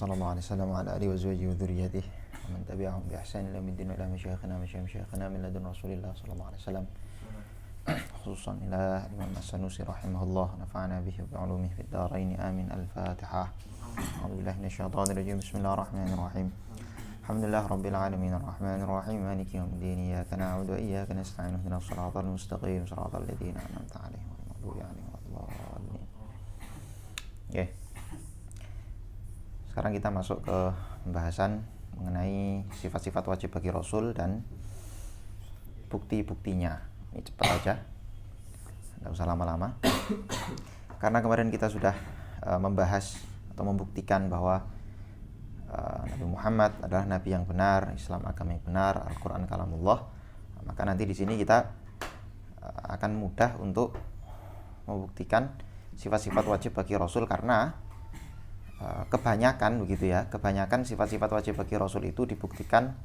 Sallallahu alaihi wasallam ala alihi wa zawjihi wa dhurriyyatihi wa man tabi'ahum bi ihsan ila yaumil din wa ila masyayikhina min ladun Rasulillah sallallahu alaihi wasallam khususan ila Imam As-Sanusi rahimahullah nafa'ana bihi wa bi'ulumihi fid dharain amin. Al-Fatihah. A'udzu billahi minasyaitonir rajim. Bismillahirrahmanirrahim. Alhamdulillah rabbil alamin arrahmanir rahim maliki yaumiddin iyyaka na'budu wa iyyaka nasta'in ihdinas siratal mustaqim siratal ladzina an'amta 'alaihim ghairil maghdubi 'alaihim waladdallin. Oke. Sekarang kita masuk ke pembahasan mengenai sifat-sifat wajib bagi Rasul dan bukti-buktinya. Ini cepat aja, tidak usah lama-lama. Karena kemarin kita sudah membahas atau membuktikan bahwa Nabi Muhammad adalah Nabi yang benar, Islam agama yang benar, Al-Quran kalamullah. Maka nanti di sini kita akan mudah untuk membuktikan sifat-sifat wajib bagi Rasul, karena kebanyakan sifat-sifat wajib bagi Rasul itu dibuktikan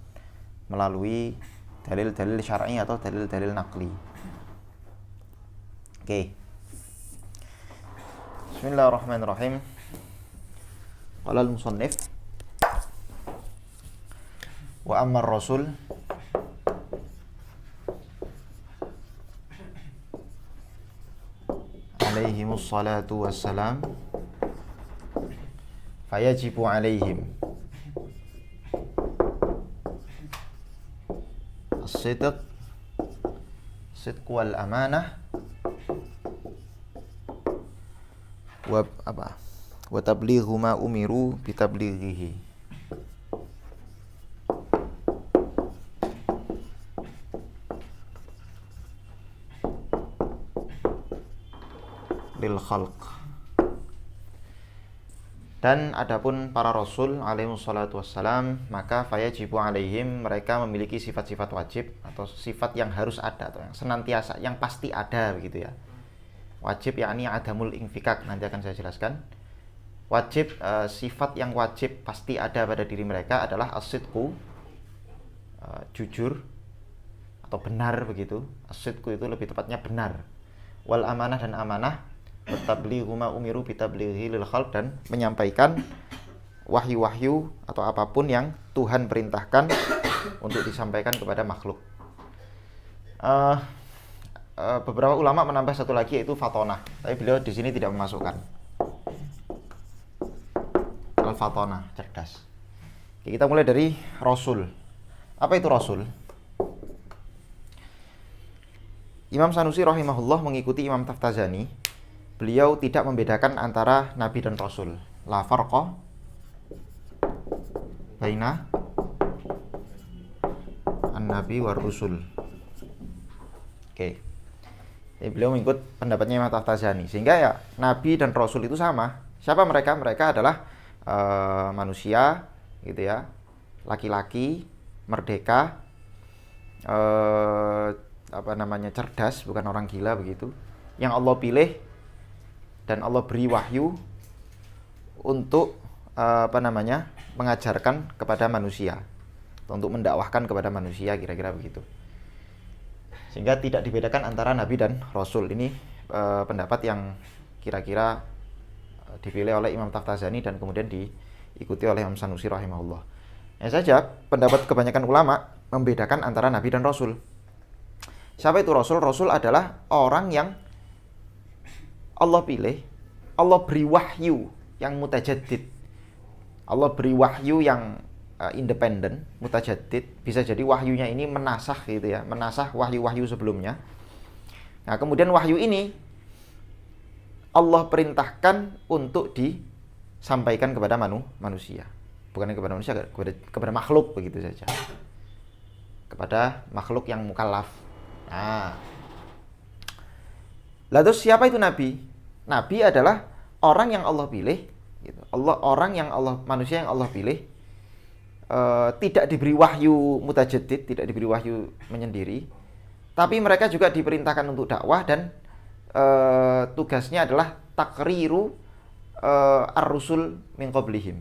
melalui dalil-dalil syar'i atau dalil-dalil naqli. Oke. Bismillahirrahmanirrahim. Qala al-musannif wa amma ar-rasul alaihimus salatu wassalam fayajibu alaihim as-sidq wal amanah wa tablighu ma umiru bitablighihi. Lil khalq. Dan adapun para rasul alaihimus salatu wassalam, maka fayajibu alaihim, mereka memiliki sifat-sifat wajib atau sifat yang harus ada atau yang senantiasa, yang pasti ada begitu ya. Wajib yakni adamul infikak, nanti akan saya jelaskan. Wajib, sifat yang wajib pasti ada pada diri mereka adalah as-sidqu, jujur atau benar begitu. As-sidqu itu lebih tepatnya benar. Wal amanah, dan amanah. Tablighu ma umiru bitablighi lil khalq, dan menyampaikan wahyu-wahyu atau apapun yang Tuhan perintahkan untuk disampaikan kepada makhluk. Beberapa ulama menambah satu lagi, yaitu fatonah, tapi beliau di sini tidak memasukkan. Al-fatonah, cerdas. Oke, kita mulai dari Rasul. Apa itu Rasul? Imam Sanusi rahimahullah mengikuti Imam Taftazani. Beliau tidak membedakan antara Nabi dan Rasul. La farqa baina an-nabi war rusul. Oke. Jadi beliau mengikut pendapatnya Imam Taftazani. Sehingga ya Nabi dan Rasul itu sama. Siapa mereka? Mereka adalah manusia gitu ya. Laki-laki, merdeka, cerdas, bukan orang gila begitu. Yang Allah pilih dan Allah beri wahyu untuk mengajarkan kepada manusia, untuk mendakwahkan kepada manusia, kira-kira begitu. Sehingga tidak dibedakan antara Nabi dan Rasul. Ini pendapat yang kira-kira dipilih oleh Imam Taftazani dan kemudian diikuti oleh Imam Sanusi rahimahullah. Hanya saja pendapat kebanyakan ulama membedakan antara Nabi dan Rasul. Siapa itu Rasul? Rasul adalah orang yang Allah pilih, Allah beri wahyu yang mutajaddid. Allah beri wahyu yang independen, mutajaddid. Bisa jadi wahyunya ini menasakh gitu ya, menasakh wahyu-wahyu sebelumnya. Nah, kemudian wahyu ini Allah perintahkan untuk disampaikan kepada manusia. Bukan kepada manusia, kepada makhluk begitu saja. Kepada makhluk yang mukallaf. Nah, lalu siapa itu Nabi? Nabi adalah orang yang Allah pilih, gitu. Manusia yang Allah pilih, tidak diberi wahyu mutajaddid, tidak diberi wahyu menyendiri, tapi mereka juga diperintahkan untuk dakwah dan tugasnya adalah takriru ar-rusul min qablihim.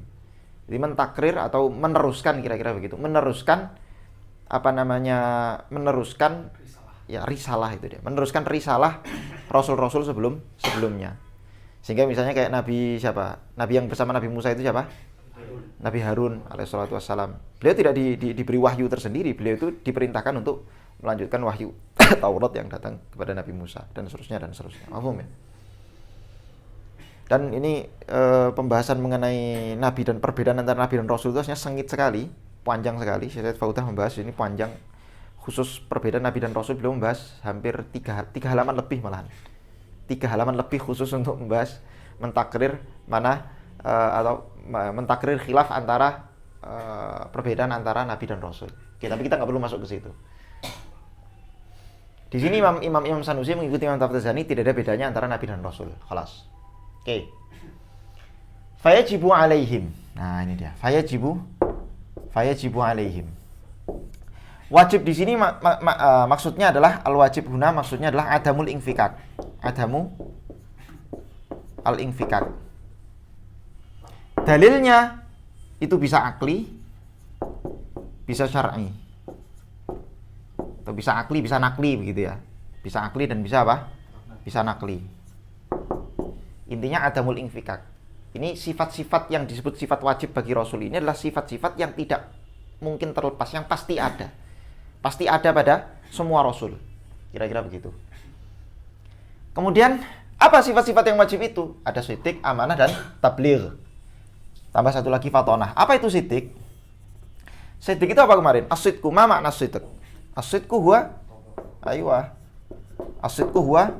Jadi mentakrir atau meneruskan, kira-kira begitu, meneruskan risalah itu dia. Meneruskan risalah rasul-rasul sebelumnya. Sehingga misalnya kayak Nabi siapa? Nabi yang bersama Nabi Musa itu siapa? Nabi Harun alaihissalatu wassalam. Beliau tidak diberi wahyu tersendiri, beliau itu diperintahkan untuk melanjutkan wahyu Taurat yang datang kepada Nabi Musa dan seterusnya dan seterusnya. Paham ya? Dan ini pembahasan mengenai Nabi dan perbedaan antara Nabi dan Rasul itu sebenarnya sengit sekali, panjang sekali. Syekh Faudah membahas ini panjang, khusus perbedaan Nabi dan Rasul beliau membahas hampir 3 halaman lebih malahan. 3 halaman lebih khusus untuk membahas mentakrir mana atau mentakrir khilaf antara perbedaan antara Nabi dan Rasul. Oke, tapi kita nggak perlu masuk ke situ. Di sini Imam Sanusi mengikuti Imam Taftazani, tidak ada bedanya antara Nabi dan Rasul. Khalas. Oke. Fayajibu alaihim. Nah, ini dia. Fayajibu alaihim. Wajib di sini maksudnya adalah al-wajib huna, maksudnya adalah adamul infikak. Adamu al-infikak. Dalilnya itu bisa akli, bisa syar'i. Atau bisa akli, bisa nakli begitu ya. Bisa akli dan bisa apa? Bisa nakli. Intinya adamul infikak. Ini sifat-sifat yang disebut sifat wajib bagi Rasul ini adalah sifat-sifat yang tidak mungkin terlepas, yang pasti ada. Pasti ada pada semua Rasul. Kira-kira begitu. Kemudian, apa sifat-sifat yang wajib itu? Ada sidik, amanah, dan tabligh. Tambah satu lagi fatonah. Apa itu sidik? Sidik itu apa kemarin? As-sidqu, ma makna sidik? As-sidqu huwa As-sidqu huwa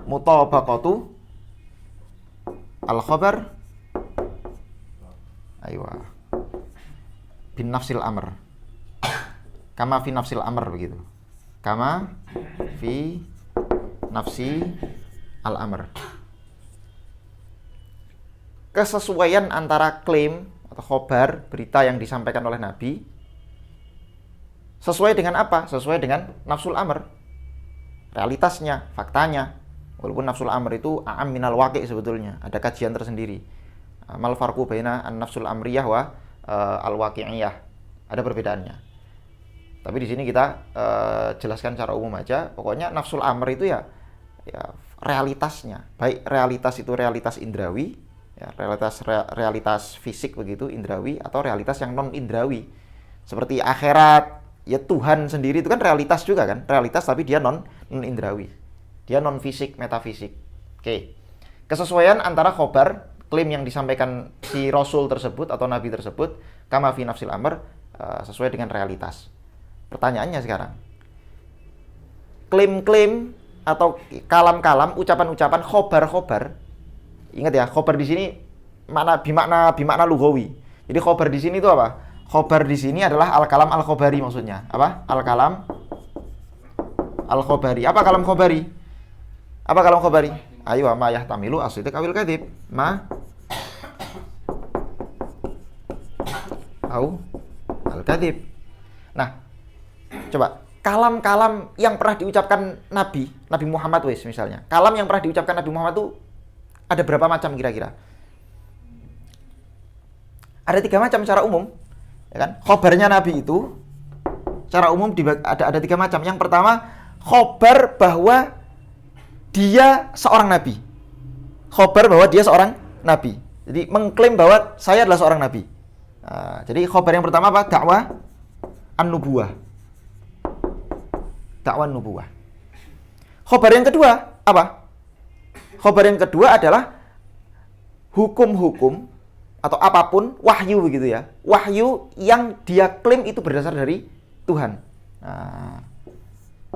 mutabaqatu al-khabar bin nafsil amr. Kama fi nafsil amr begitu. Kama fi nafsi al-amr. Kesesuaian antara klaim atau khobar, berita yang disampaikan oleh Nabi, sesuai dengan apa? Sesuai dengan nafsul amr, realitasnya, faktanya. Walaupun nafsul amr itu a'am minal waqi' sebetulnya, ada kajian tersendiri. Mal farqu baina an-nafsul amriyah wa al-waqi'iyah. Ada perbedaannya. Tapi di sini kita jelaskan secara umum aja. Pokoknya nafsul amr itu ya realitasnya. Baik realitas itu realitas indrawi, ya, realitas fisik begitu indrawi, atau realitas yang non indrawi seperti akhirat, ya Tuhan sendiri itu kan realitas juga kan, realitas tapi dia non indrawi, dia non fisik, metafisik. Oke. Kesesuaian antara khobar, klaim yang disampaikan si Rasul tersebut atau Nabi tersebut, kama fi nafsil amr, sesuai dengan realitas. Pertanyaannya sekarang, klaim-klaim atau kalam-kalam, ucapan-ucapan khobar, ingat ya, khobar di sini bimakna lughawi. Jadi khobar di sini itu apa? Khobar di sini adalah al-kalam al-khobari, maksudnya apa? Al-kalam al-khobari. Apa kalam khobari? Apa kalam khobari? Ayo, ma yahtamilu as-sidq awil kadzib. Al-kadzib. Nah, coba kalam-kalam yang pernah diucapkan Nabi Muhammad misalnya. Kalam yang pernah diucapkan Nabi Muhammad itu ada berapa macam kira-kira? Ada 3 macam secara umum, ya kan? Khobarnya Nabi itu secara umum ada 3 macam. Yang pertama, khobar bahwa dia seorang nabi. Khobar bahwa dia seorang nabi. Jadi mengklaim bahwa saya adalah seorang nabi. Nah, jadi khobar yang pertama apa? Dakwah an-nubuwah. Dakwah an-nubuwah. Khobar yang kedua apa? Khobar yang kedua adalah hukum-hukum atau apapun, wahyu begitu ya. Wahyu yang dia klaim itu berdasar dari Tuhan. Nah,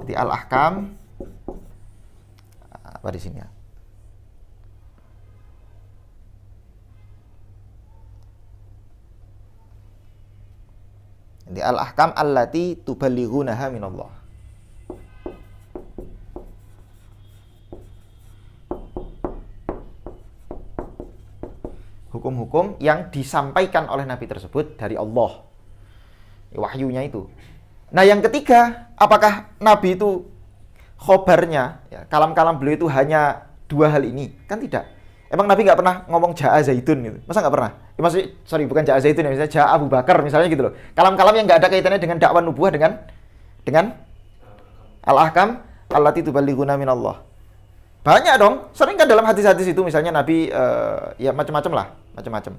jadi al-ahkam apa di sini ya? Jadi al-ahkam allati tuballighunaha minallah. Hukum-hukum yang disampaikan oleh Nabi tersebut dari Allah, wahyunya itu. Nah, yang ketiga, apakah Nabi itu khobarnya, ya, kalam-kalam beliau itu hanya 2 hal ini? Kan tidak. Emang Nabi nggak pernah ngomong ja'a Zaidun gitu? Masa nggak pernah? Ya, maksudnya, bukan ja'a Zaidun ya, misalnya ja'a Abu Bakar misalnya gitu loh. Kalam-kalam yang nggak ada kaitannya dengan dakwah nubuwah, dengan al-ahkam allati tuballighuna minallah. Banyak dong, sering kan dalam hadis-hadis itu misalnya Nabi ya macam-macam lah. macam-macam.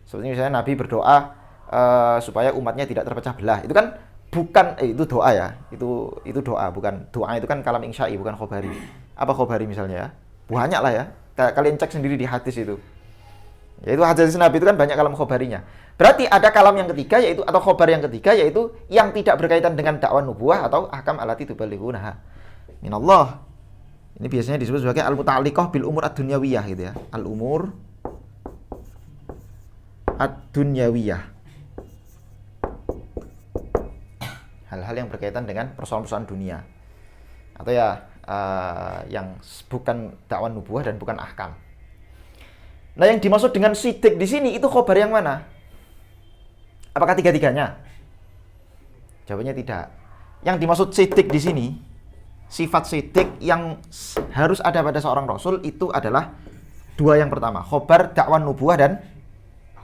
Seperti misalnya Nabi berdoa supaya umatnya tidak terpecah belah. Itu kan bukan itu doa ya. Itu doa, bukan doa itu kan kalam insya'i, bukan khobari. Apa khobari misalnya ya? Banyak lah ya. Kalian cek sendiri di hadis itu. Yaitu hadis Nabi itu kan banyak kalam khobarinya. Berarti ada kalam yang ketiga yaitu atau khobar yang ketiga yaitu yang tidak berkaitan dengan dakwah nubuwah atau ahkam allati tuballighunaha minallah. Ini biasanya disebut sebagai al-muta'alliqah bil umur ad-dunyawiyah gitu ya. Al-umur ad-dunyawiyah. Hal-hal yang berkaitan dengan persoalan-persoalan dunia. Atau ya yang bukan dakwah nubuwah dan bukan ahkam. Nah, yang dimaksud dengan sidik di sini itu khobar yang mana? Apakah tiga-tiganya? Jawabannya tidak. Yang dimaksud sidik di sini, sifat sidik yang harus ada pada seorang rasul itu adalah dua yang pertama, khobar dakwah nubuwah dan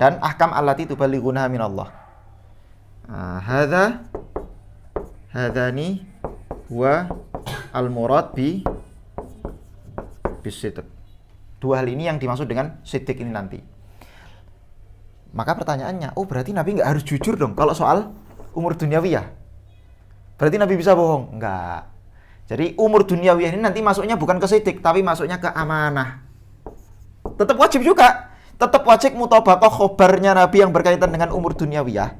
ahkam allati tuballighunaha minallah. Hadani huwa al-murad bisidq. Dua hal ini yang dimaksud dengan siddiq ini nanti. Maka pertanyaannya, oh berarti Nabi nggak harus jujur dong kalau soal umur duniawiyah. Berarti Nabi bisa bohong? Enggak. Jadi umur duniawiyah ini nanti masuknya bukan ke siddiq, tapi masuknya ke amanah. Tetap wajib juga. Tetap wajib mutabaqah khobarnya Nabi yang berkaitan dengan umur duniawiyah.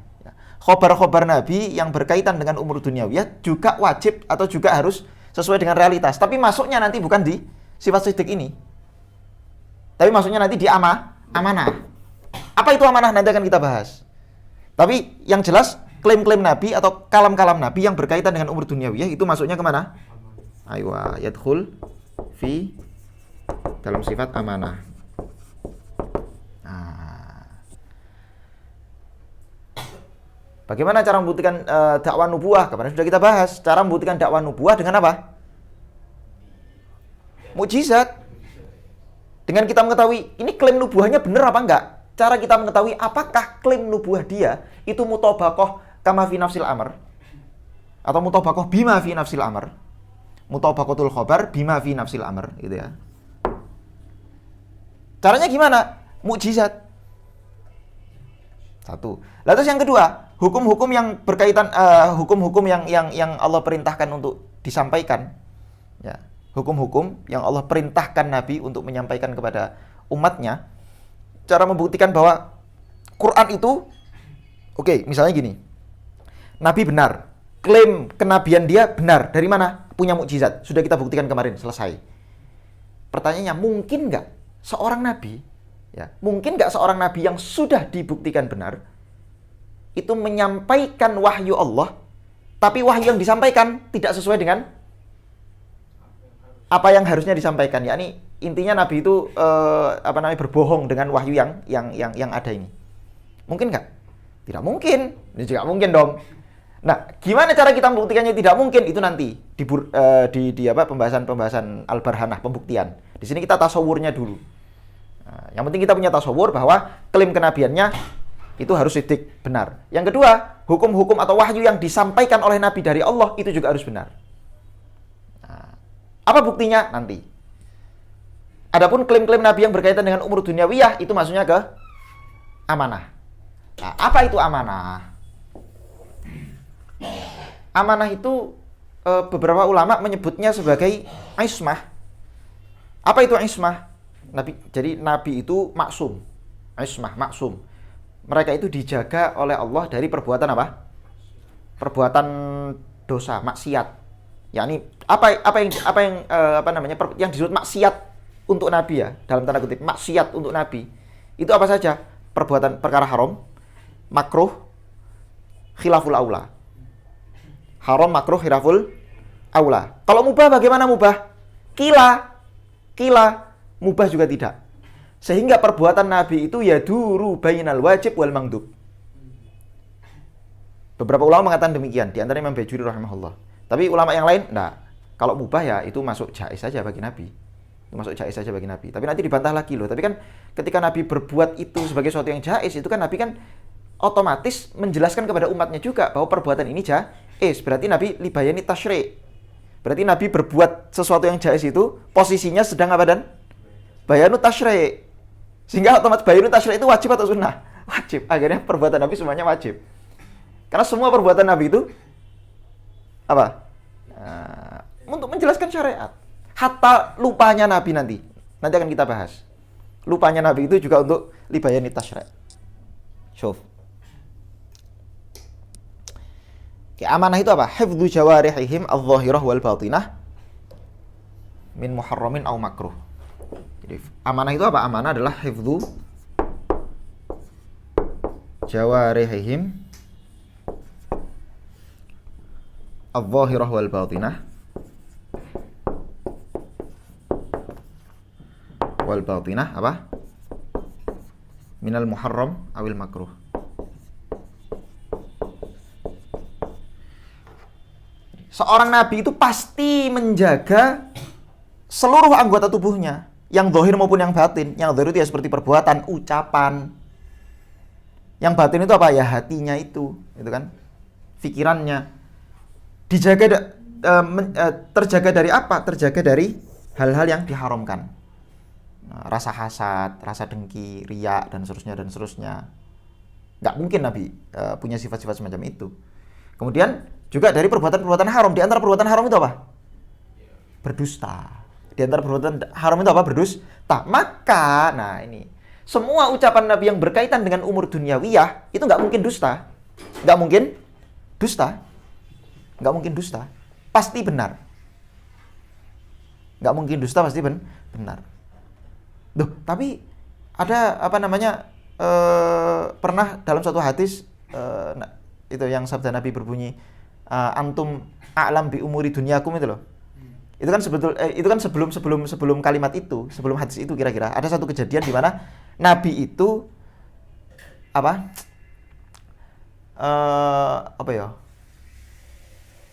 Khobar-khobar Nabi yang berkaitan dengan umur duniawiyah juga wajib atau juga harus sesuai dengan realitas. Tapi masuknya nanti bukan di sifat siddiq ini. Tapi maksudnya nanti di amanah. Apa itu amanah? Nanti akan kita bahas. Tapi yang jelas klaim-klaim Nabi atau kalam-kalam Nabi yang berkaitan dengan umur duniawiyah itu masuknya kemana? Aywa yadkhul fi dalam sifat amanah. Bagaimana cara membuktikan dakwah nubuwah? Kemarin sudah kita bahas. Cara membuktikan dakwah nubuwah dengan apa? Mukjizat. Dengan kita mengetahui ini klaim nubuahnya benar apa enggak? Cara kita mengetahui apakah klaim nubuah dia itu mutabaqah kama fi nafsil amr atau mutabaqah bima fi nafsil amr. Mutabaqatul khabar bima fi nafsil amr gitu ya. Caranya gimana? Mukjizat. Satu. Lalu terus yang kedua, hukum-hukum yang berkaitan hukum-hukum yang Allah perintahkan untuk disampaikan. Ya. Hukum-hukum yang Allah perintahkan Nabi untuk menyampaikan kepada umatnya. Cara membuktikan bahwa Quran itu misalnya gini. Nabi benar, klaim kenabian dia benar. Dari mana? Punya mukjizat. Sudah kita buktikan kemarin, selesai. Pertanyaannya, mungkin nggak seorang nabi, ya, mungkin nggak seorang nabi yang sudah dibuktikan benar itu menyampaikan wahyu Allah, tapi wahyu yang disampaikan tidak sesuai dengan apa yang harusnya disampaikan, yakni intinya Nabi itu berbohong dengan wahyu yang ada ini. Mungkin nggak? Tidak mungkin. Ini juga mungkin dong. Nah, gimana cara kita membuktikannya tidak mungkin? Itu nanti di pembahasan al-barhanah, pembuktian. Di sini kita tasawurnya dulu. Nah, yang penting kita punya tasawur bahwa klaim kenabiannya itu harus siddiq, benar. Yang kedua, hukum-hukum atau wahyu yang disampaikan oleh Nabi dari Allah itu juga harus benar. Apa buktinya? Nanti. Adapun klaim-klaim Nabi yang berkaitan dengan umur duniawiyah itu maksudnya ke amanah. Nah, apa itu amanah? Amanah itu beberapa ulama menyebutnya sebagai ismah. Apa itu ismah? Jadi Nabi itu maksum. Ismah, maksum. Mereka itu dijaga oleh Allah dari perbuatan apa? Perbuatan dosa, maksiat. Yakni yang disebut maksiat untuk Nabi ya, dalam tanda kutip maksiat untuk Nabi itu apa saja? Perkara haram, makruh, khilaful aula. Haram, makruh, khilaful aula. Kalau mubah bagaimana mubah? Kila, mubah juga tidak. Sehingga perbuatan Nabi itu yaduru bainal wajib wal mandub. Beberapa ulama mengatakan demikian, di antara Imam Bajuri rahimahullah. Tapi ulama yang lain, kalau mubah ya itu masuk jaiz saja bagi Nabi. Itu masuk jaiz saja bagi Nabi. Tapi nanti dibantah lagi loh. Tapi kan ketika Nabi berbuat itu sebagai sesuatu yang jaiz, itu kan Nabi kan otomatis menjelaskan kepada umatnya juga bahwa perbuatan ini jaiz. Berarti Nabi libayani tasyri'. Berarti Nabi berbuat sesuatu yang jaiz itu posisinya sedang apa dan? Bayanu tasyri'. Sehingga otomatis bayinu tasyri' itu wajib atau sunnah? Wajib. Akhirnya perbuatan Nabi semuanya wajib. Karena semua perbuatan Nabi itu apa? Untuk menjelaskan syariat. Hatta lupanya Nabi nanti akan kita bahas. Lupanya Nabi itu juga untuk libayani tasyri'. Syuf. Oke, amanah itu apa? Hifdzu jawarihihim adh-dhahirah wal batinah min muharramin aw makruh. Jadi amanah itu apa? Amanah adalah hifdzu jawarihihim adh-dhahirah wal batinah apa? Minal muharram awil makruh. Seorang nabi itu pasti menjaga seluruh anggota tubuhnya, yang zahir maupun yang batin. Yang zahir itu ya seperti perbuatan, ucapan. Yang batin itu apa? Ya hatinya itu kan? Pikirannya. Dijaga terjaga dari apa? Terjaga dari hal-hal yang diharamkan. Rasa hasad, rasa dengki, riya dan seterusnya. Nggak mungkin Nabi punya sifat-sifat semacam itu. Kemudian juga dari perbuatan-perbuatan haram. Di antara perbuatan haram itu apa? Berdusta. Di antara perbuatan haram itu apa? Berdusta. Maka, nah ini, semua ucapan Nabi yang berkaitan dengan umur duniawiyah itu nggak mungkin dusta. Nggak mungkin dusta. Nggak mungkin dusta. Pasti benar. Nggak mungkin dusta, pasti benar. Duh, tapi ada pernah dalam suatu hadis itu yang sabda Nabi berbunyi antum a'lam bi umuri dunyakum itu loh. Itu kan sebelum kalimat itu, sebelum hadis itu kira-kira ada satu kejadian di mana Nabi itu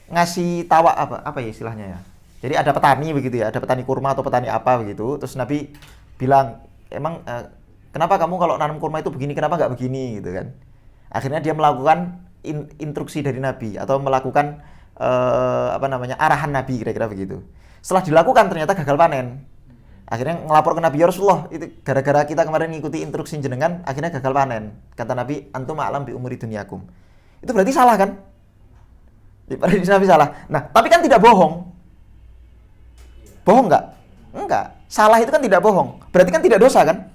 ngasih tawa apa ya istilahnya ya. Jadi ada petani begitu ya, ada petani kurma atau petani apa begitu. Terus Nabi bilang, emang kenapa kamu kalau nanam kurma itu begini, kenapa nggak begini gitu kan? Akhirnya dia melakukan instruksi dari Nabi atau melakukan arahan Nabi kira-kira begitu. Setelah dilakukan ternyata gagal panen. Akhirnya ngelapor ke Nabi, ya Rasulullah, itu gara-gara kita kemarin ngikuti instruksi jenengan, akhirnya gagal panen. Kata Nabi, antum a'lam bi umuri dunyakum. Itu berarti salah kan? Berarti Nabi salah. Nah, tapi kan tidak bohong. Bohong nggak? Enggak. Salah itu kan tidak bohong. Berarti kan tidak dosa kan?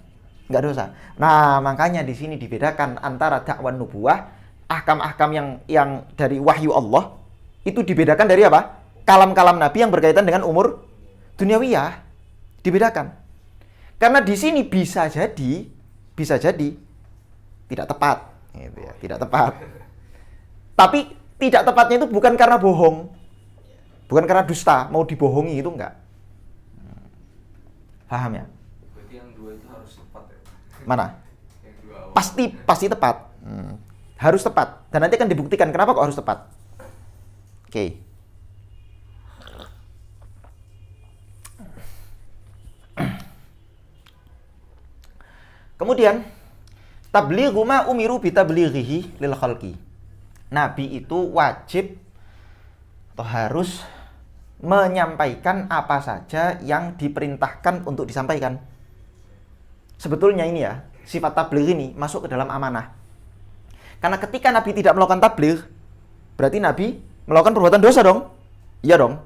Enggak dosa. Nah, makanya di sini dibedakan antara dakwah nubuwah, ahkam-ahkam yang dari wahyu Allah, itu dibedakan dari apa? Kalam-kalam Nabi yang berkaitan dengan umur duniawiyah. Dibedakan. Karena di sini bisa jadi tidak tepat, gitu ya, tidak tepat. Tapi tidak tepatnya itu bukan karena bohong. Bukan karena dusta, mau dibohongi itu enggak. Paham ya? Berarti yang dua itu harus tepat ya? Mana? Yang dua awal. Pasti tepat. Harus tepat. Dan nanti akan dibuktikan kenapa kok harus tepat. Oke. Kemudian tablighu ma umiru bi tablighihi lil khalqi. Nabi itu wajib atau harus menyampaikan apa saja yang diperintahkan untuk disampaikan. Sebetulnya ini ya, sifat tabligh ini masuk ke dalam amanah. Karena ketika Nabi tidak melakukan tabligh, berarti Nabi melakukan perbuatan dosa dong. Iya dong.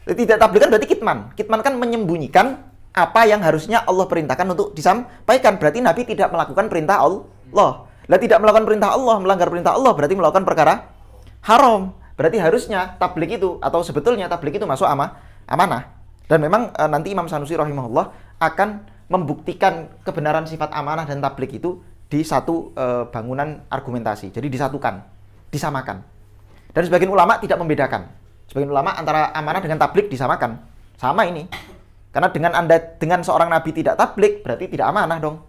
Tidak tabligh kan berarti kitman. Kitman kan menyembunyikan apa yang harusnya Allah perintahkan untuk disampaikan. Berarti Nabi tidak melakukan perintah Allah. Lah tidak melakukan perintah Allah, melanggar perintah Allah berarti melakukan perkara haram. Berarti harusnya tabligh itu atau sebetulnya tabligh itu masuk amanah. Dan memang nanti Imam Sanusi rahimahullah akan membuktikan kebenaran sifat amanah dan tabligh itu di satu bangunan argumentasi. Jadi disatukan, disamakan. Dan sebagian ulama tidak membedakan. Sebagian ulama antara amanah dengan tabligh disamakan. Sama ini. Karena dengan seorang nabi tidak tabligh berarti tidak amanah dong.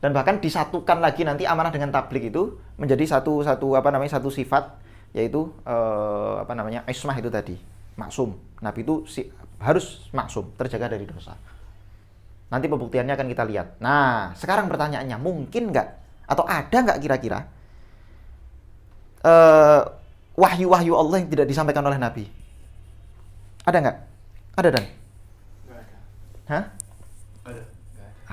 Dan bahkan disatukan lagi nanti amanah dengan tabligh itu menjadi satu sifat, yaitu ismah itu tadi, maksum. Nabi itu harus maksum, terjaga dari dosa. Nanti pembuktiannya akan kita lihat. Nah, sekarang pertanyaannya, mungkin nggak atau ada nggak kira-kira wahyu-wahyu Allah yang tidak disampaikan oleh Nabi? Ada nggak? Ada Dan? Nggak ada. Hah? Ada.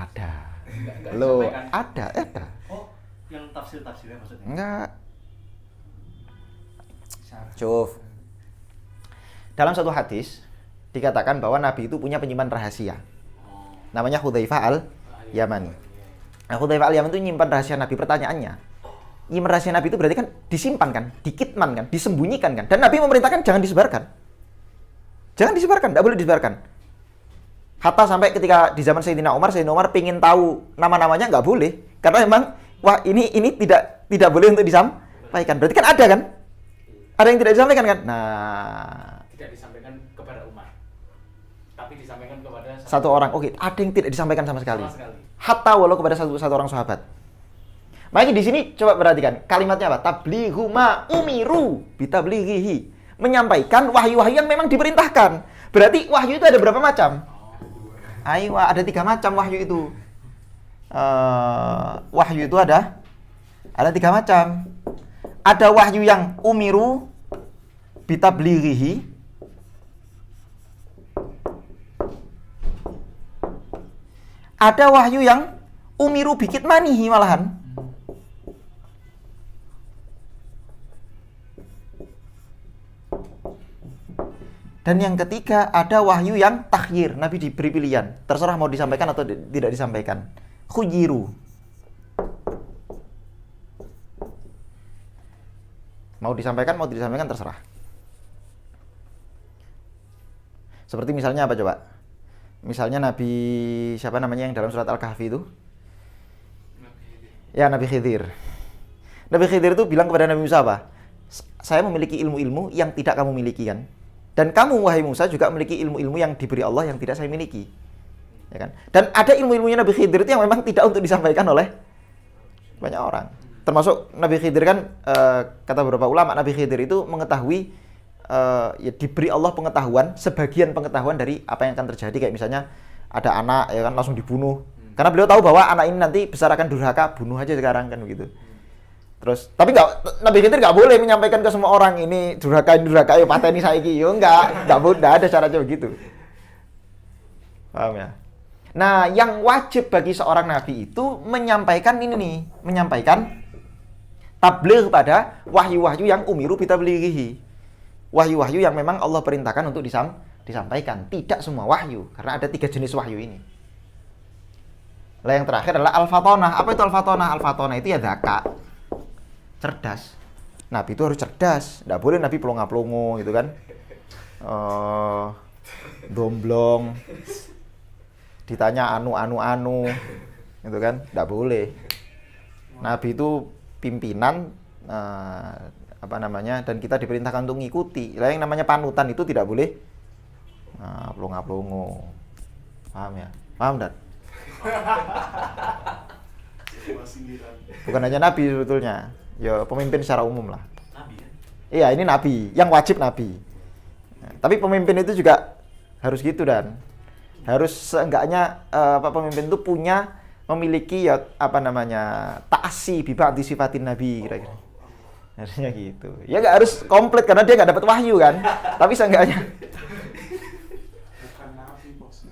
Ada. Enggak Loh, disampaikan. ada. Oh, yang tafsir-tafsirnya maksudnya. Enggak. Syarah. Cuf. Dalam satu hadis dikatakan bahwa Nabi itu punya penyimpan rahasia. Oh. Namanya Hudzaifah al-Yamani. Nah, Hudzaifah al-Yamani itu nyimpan rahasia Nabi. Pertanyaannya, nyimpan rahasia Nabi itu berarti kan disimpan kan, dikitman kan, disembunyikan kan. Dan Nabi memerintahkan jangan disebarkan. Jangan disebarkan, tidak boleh disebarkan. Hatta sampai ketika di zaman Sayyidina Umar pengen tahu nama-namanya nggak boleh. Karena memang, wah ini tidak boleh untuk disampaikan. Berarti kan ada kan? Ada yang tidak disampaikan kan? Nah, Tidak disampaikan kepada umat, tapi disampaikan kepada satu orang. Oke, ada yang tidak disampaikan sama sekali. Sama sekali. Hatta walau kepada satu orang sahabat. Makanya di sini coba perhatikan kalimatnya apa? Tablighu ma umiru bitablighihi. Menyampaikan wahyu-wahyu yang memang diperintahkan. Berarti wahyu itu ada berapa macam? Ayo, ada 3 macam wahyu itu. Wahyu itu ada 3 macam. Ada wahyu yang umiru bitablighihi. Ada wahyu yang umiru bikitmanihi malahan. Dan yang ketiga ada wahyu yang takhyir, Nabi diberi pilihan, terserah mau disampaikan atau tidak disampaikan. Khuyiru. Mau disampaikan, mau tidak disampaikan terserah. Seperti misalnya apa coba? Misalnya Nabi siapa namanya yang dalam surat Al-Kahfi itu? Ya, Nabi Khidir. Nabi Khidir itu bilang kepada Nabi Musa apa? Saya memiliki ilmu-ilmu yang tidak kamu miliki kan? Dan kamu wahai Musa juga memiliki ilmu-ilmu yang diberi Allah yang tidak saya miliki. Ya kan? Dan ada ilmu-ilmunya Nabi Khidir itu yang memang tidak untuk disampaikan oleh banyak orang. Termasuk Nabi Khidir kan kata beberapa ulama Nabi Khidir itu mengetahui ya diberi Allah pengetahuan, sebagian pengetahuan dari apa yang akan terjadi, kayak misalnya ada anak ya kan langsung dibunuh. Karena beliau tahu bahwa anak ini nanti besar akan durhaka, bunuh aja sekarang kan begitu. Terus tapi Nabi Khidir nggak boleh menyampaikan ke semua orang ini durhaka, ayo pateni saiki. Yo enggak ada caranya begitu. Paham ya? Nah, yang wajib bagi seorang nabi itu menyampaikan ini nih, menyampaikan tabligh pada wahyu-wahyu yang umiru bitablighihi. Wahyu-wahyu yang memang Allah perintahkan untuk disampaikan. Tidak semua wahyu, karena ada 3 jenis wahyu ini. Lah yang terakhir adalah al-fatonah. Apa itu al-fatonah? Al-fatonah itu ya dzaka. Cerdas. Nabi itu harus cerdas. Nggak boleh Nabi pelongo-pelongo gitu kan. Domblong. Ditanya anu gitu kan. Nggak boleh. Nabi itu pimpinan dan kita diperintahkan untuk mengikuti. Lah yang namanya panutan itu tidak boleh pelongo-pelongo. Paham ya? Paham dan? Bukan hanya Nabi sebetulnya. Ya pemimpin secara umum lah. Nabi kan? Iya, ini Nabi, yang wajib Nabi. Nah, tapi pemimpin itu juga harus gitu dan harus seenggaknya pemimpin itu memiliki ya ta'assi bi ba'di sifatin Nabi kira-kira. Harusnya gitu. Ya nggak harus komplit karena dia nggak dapat wahyu kan. Tapi seenggaknya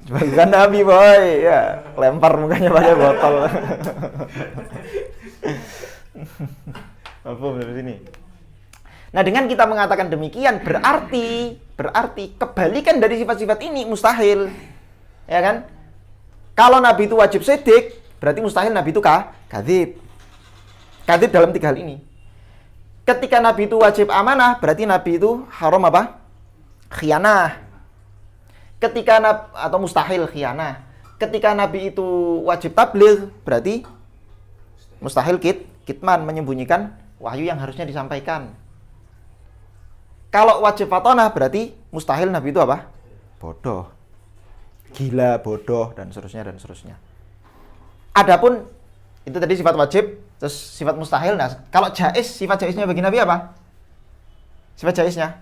bukan Nabi boy, ya lempar mukanya pakai botol. Apa benar sini? Nah, dengan kita mengatakan demikian berarti kebalikan dari sifat-sifat ini mustahil. Ya kan? Kalau Nabi itu wajib sidik, berarti mustahil Nabi itu kadzib. Kadzib dalam 3 hal ini. Ketika Nabi itu wajib amanah, berarti Nabi itu haram apa? Khianah. Atau mustahil khianah. Ketika Nabi itu wajib tabligh, berarti mustahil kitman, menyembunyikan wahyu yang harusnya disampaikan. Kalau wajib fatonah berarti mustahil Nabi itu apa? Bodoh. Gila, bodoh, dan seterusnya. Adapun itu tadi sifat wajib, terus sifat mustahil. Nah, kalau jaiz, sifat jaiznya bagi Nabi apa? Sifat jaiznya?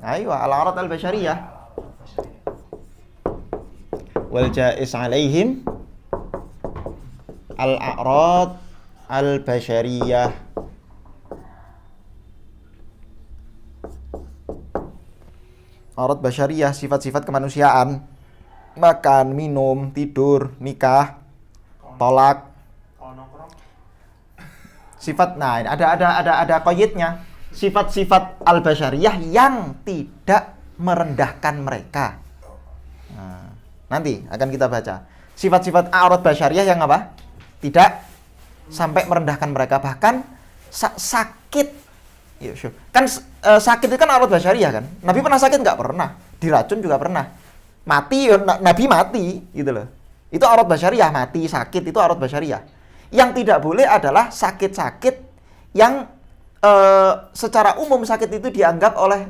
Ayo, al-arad al-basyariyah. Wal jaiz alaihim al-a'rad al-basyariyah. A'rad basyariyah, sifat-sifat kemanusiaan. makan, minum, tidur, nikah, tolak. Kalau nongkrong Sifat, nah ini ada qayyidnya. Sifat-sifat al-basyariyah yang tidak merendahkan mereka. Nah, nanti akan kita baca. Sifat-sifat a'rad basyariyah yang apa? Tidak sampai merendahkan mereka, bahkan sakit. Ya, sure. Kan sakit itu kan a'rad basyariyah kan? Nabi pernah sakit nggak? Pernah. Diracun juga pernah. Mati, Nabi mati gitu loh. Itu a'rad basyariyah, mati, sakit itu a'rad basyariyah. Yang tidak boleh adalah sakit-sakit yang secara umum sakit itu dianggap oleh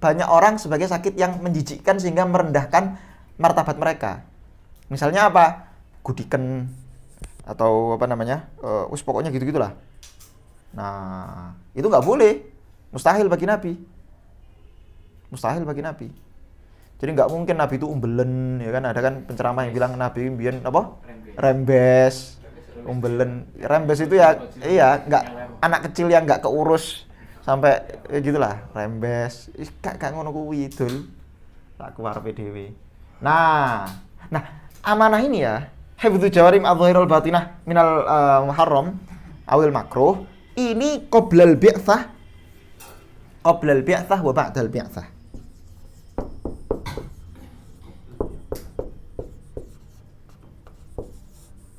banyak orang sebagai sakit yang menjijikkan sehingga merendahkan martabat mereka. Misalnya apa? Gudiken atau apa namanya? Pokoknya gitu-gitulah. Nah, itu nggak boleh. Mustahil bagi Nabi. Mustahil bagi Nabi. Jadi nggak mungkin Nabi itu umbelen, ya kan? Ada kan penceramah yang bilang Nabi mbiyen apa? Rembes. Umbelen. Rembes itu ya iya, nggak anak kecil yang nggak keurus sampai gitulah, rembes. Gak ngono kuwi dul. Tak kuwarepe dhewe. Nah, amanah ini ya, hifdzu jawarim adh-dhahirul batinah minal muharram awil makruh, ini qoblal bi'tsah wa ba'dal bi'tsah.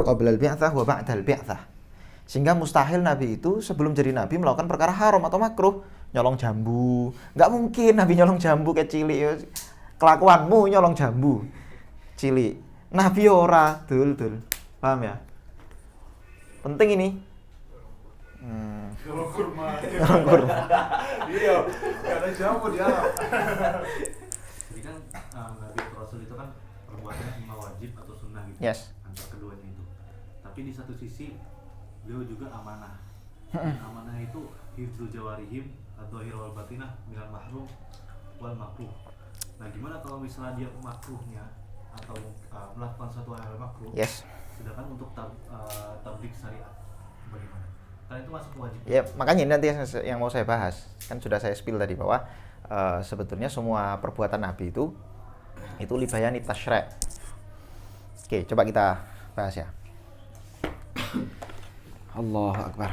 Qoblal bi'tsah wa ba'dal bi'tsah. Sehingga mustahil Nabi itu sebelum jadi Nabi melakukan perkara haram atau makruh. Nyolong jambu. Nggak mungkin Nabi nyolong jambu kayak cilik. Kelakuanmu nyolong jambu. Cilik. Nabi ora. Dul. Paham ya? Penting ini. Nyolong kurma. Iya, gak ada jambu di alam. Jadi kan Nabi atau Rasul itu kan perbuatannya imma wajib atau sunnah gitu. Yes. Antara keduanya itu. Tapi di satu sisi beliau juga amanah. Amanah itu hifdzul jawarihim adh-dhahir wal batinah minal mahrum wal makruh. Nah, gimana kalau misalnya dia makruhnya atau melakukan suatu hal makruh? Yes. Sedangkan untuk tabligh syariat bagaimana? Karena itu masuk wajib. Ya, makanya ini nanti yang mau saya bahas. Kan sudah saya spill tadi bahwa sebetulnya semua perbuatan Nabi itu libayani tasyri'. Oke, coba kita bahas ya. Allahu Akbar.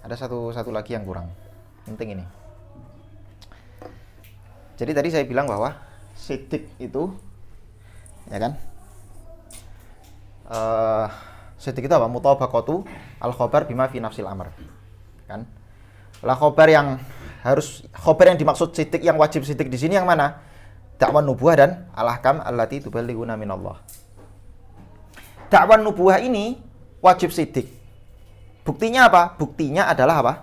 Ada satu lagi yang kurang penting ini. Jadi tadi saya bilang bahwa sidik itu, ya kan? Sidik itu apa? Mutabaqatu al-khabar bima fi nafsil amr. Kan? Lah khobar yang dimaksud sidik, yang wajib sidik di sini yang mana? Da'wan nubuwah dan al-ahkam allati tuballighuna minallah. Da'wan nubuwah ini wajib sidik. Buktinya apa? Buktinya adalah apa?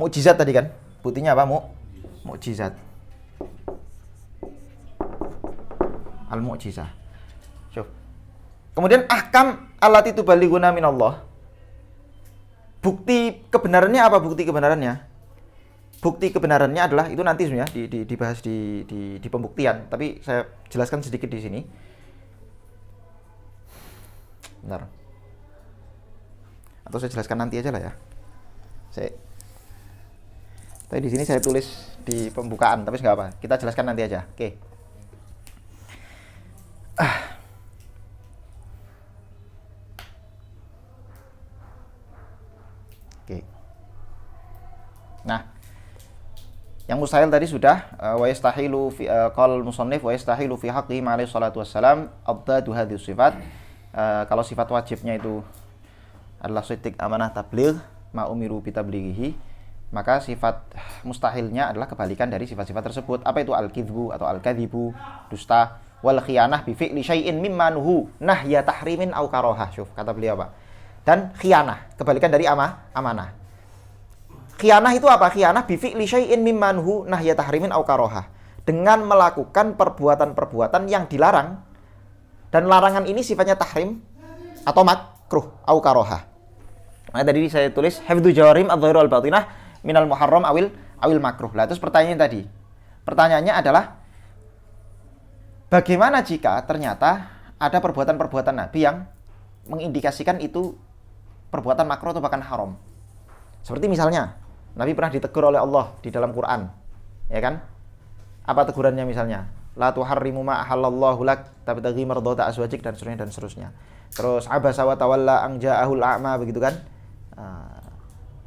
Mukjizat tadi kan? Buktinya apa? Mukjizat. Al-mu'jizah. Coba. Kemudian ahkam allati tuballighuna minallah. Bukti kebenarannya apa? Bukti kebenarannya? Bukti kebenarannya adalah itu nanti sebenarnya dibahas di pembuktian, tapi saya jelaskan sedikit di sini. Bentar. Atau saya jelaskan nanti aja lah ya. Tadi di sini saya tulis di pembukaan, tapi nggak apa. Kita jelaskan nanti aja. Oke. Oke. Nah, yang mustahil tadi sudah wa yastahilu fi qal musannif wa yastahilu fi haqqihi alaihi salatu wassalam abdadu hadhihi sifat. Kalau sifat wajibnya itu adalah siddiq, amanah, tabligh, ma umiru bi tablighihi, maka sifat mustahilnya adalah kebalikan dari sifat-sifat tersebut. Apa itu al-kidhbu atau al-kadhibu, dusta, wal khiyanah bi fi'li syai'in mimma nuhu nahya tahrimin au karahah. Syuf, kata beliau apa? Dan khiyanah, kebalikan dari amanah. Khiyanah itu apa? Khiyanah bi fi'li syai'in mimma nuhu nahya tahrimin au karahah. Dengan melakukan perbuatan-perbuatan yang dilarang, dan larangan ini sifatnya tahrim atau makruh au karahah. Nah, tadi saya tulis hifdzu jawarim adh-dhahir wal batinah minal muharram awil makruh. Lah terus pertanyaan tadi, pertanyaannya adalah bagaimana jika ternyata ada perbuatan-perbuatan Nabi yang mengindikasikan itu perbuatan makruh atau bahkan haram. Seperti misalnya, Nabi pernah ditegur oleh Allah di dalam Quran. Ya kan? Apa tegurannya misalnya? La tuharrimu ma ahallallahu lak tabtaghi mardhata azwajik dan seterusnya. Terus abasa wa tawalla ang ja'ahul a'ma, begitu kan?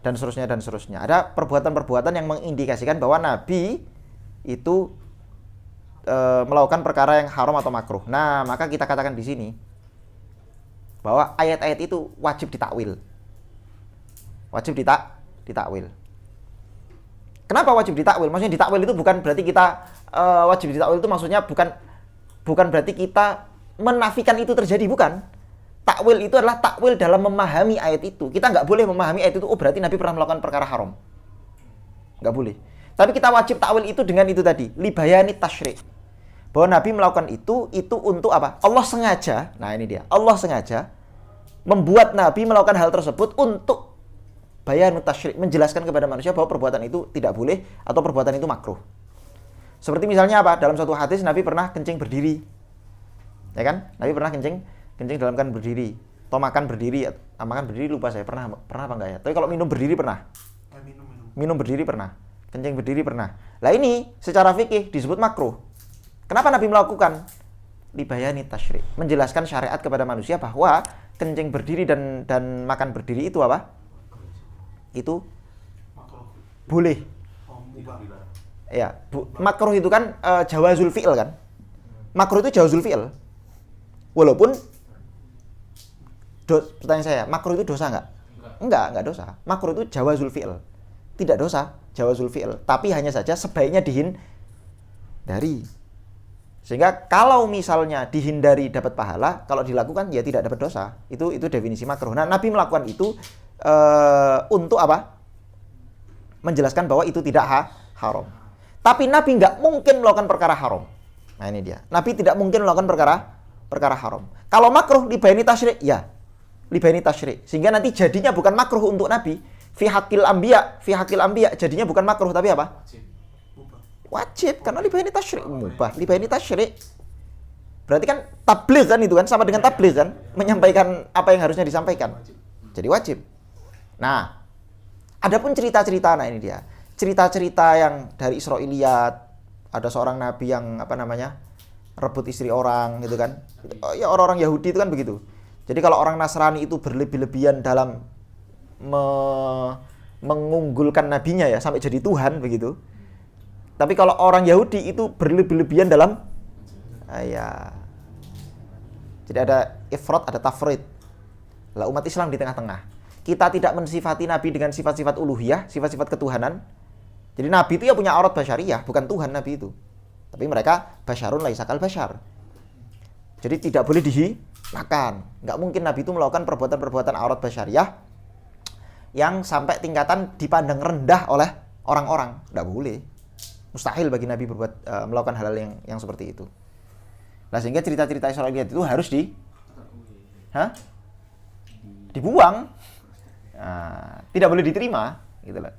Dan seterusnya. Ada perbuatan-perbuatan yang mengindikasikan bahwa Nabi itu melakukan perkara yang haram atau makruh. Nah, maka kita katakan di sini bahwa ayat-ayat itu wajib ditakwil. Wajib ditakwil. Kenapa wajib ditakwil? Maksudnya ditakwil itu bukan berarti kita wajib ditakwil itu maksudnya bukan berarti kita menafikan itu terjadi, bukan. Takwil itu adalah takwil dalam memahami ayat itu. Kita nggak boleh memahami ayat itu, oh berarti Nabi pernah melakukan perkara haram. Nggak boleh. Tapi kita wajib takwil itu dengan itu tadi, libayani tasyri'. Bahwa Nabi melakukan itu untuk apa? Allah sengaja, nah ini dia, Allah sengaja membuat Nabi melakukan hal tersebut untuk bayanu tasyri', menjelaskan kepada manusia bahwa perbuatan itu tidak boleh atau perbuatan itu makruh. Seperti misalnya apa? Dalam suatu hadis Nabi pernah kencing berdiri. Ya kan? Nabi pernah kencing dalam keadaan berdiri. Atau makan berdiri lupa saya, pernah apa enggak ya? Tapi kalau minum berdiri pernah. Minum berdiri pernah. Kencing berdiri pernah. Lah ini secara fikih disebut makruh. Kenapa Nabi melakukan? Libayani tasyri', menjelaskan syariat kepada manusia bahwa kencing berdiri dan makan berdiri itu apa? Itu boleh. Ya, makruh itu kan jawazul fi'il kan? Makruh itu jawazul fi'il. Walaupun pertanyaan saya, makruh itu dosa enggak? Enggak dosa. Makruh itu jawazul fi'il. Tidak dosa, jawazul fi'il, tapi hanya saja sebaiknya dihindari. Sehingga kalau misalnya dihindari dapat pahala, kalau dilakukan ya tidak dapat dosa. Itu definisi makruh. Nah, Nabi melakukan itu untuk apa? Menjelaskan bahwa itu tidak haram. Tapi Nabi nggak mungkin melakukan perkara haram. Nah, ini dia. Nabi tidak mungkin melakukan perkara haram. Kalau makruh libayani tasyri', ya. Libayani tasyri'. Sehingga nanti jadinya bukan makruh untuk Nabi. Fi haqqil anbiya jadinya bukan makruh tapi apa? Wajib, karena libayani tasyri', mubah. Libayani tasyri'. Berarti kan tabligh kan itu kan, sama dengan tabligh kan, menyampaikan apa yang harusnya disampaikan. Jadi wajib. Nah, adapun cerita-cerita, nah ini dia. Cerita-cerita yang dari Israiliyat, ada seorang nabi yang rebut istri orang gitu kan. Ya orang-orang Yahudi itu kan begitu. Jadi kalau orang Nasrani itu berlebih-lebihan dalam mengunggulkan nabinya ya sampai jadi Tuhan begitu. Tapi kalau orang Yahudi itu berlebih-lebihan dalam jadi ada ifrat, ada tafrid. Lah umat Islam di tengah-tengah. Kita tidak mensifati Nabi dengan sifat-sifat uluhiyah, sifat-sifat ketuhanan. Jadi Nabi itu ya punya aurat basyariyah, bukan Tuhan Nabi itu. Tapi mereka basyarun laisa kal basyar. Jadi tidak boleh dihinakan. Nggak mungkin Nabi itu melakukan perbuatan-perbuatan aurat basyariyah yang sampai tingkatan dipandang rendah oleh orang-orang. Nggak boleh. Mustahil bagi Nabi melakukan hal-hal yang seperti itu. Nah, sehingga cerita-cerita Israiliyat itu harus dibuang. Nah, tidak boleh diterima, gitu loh.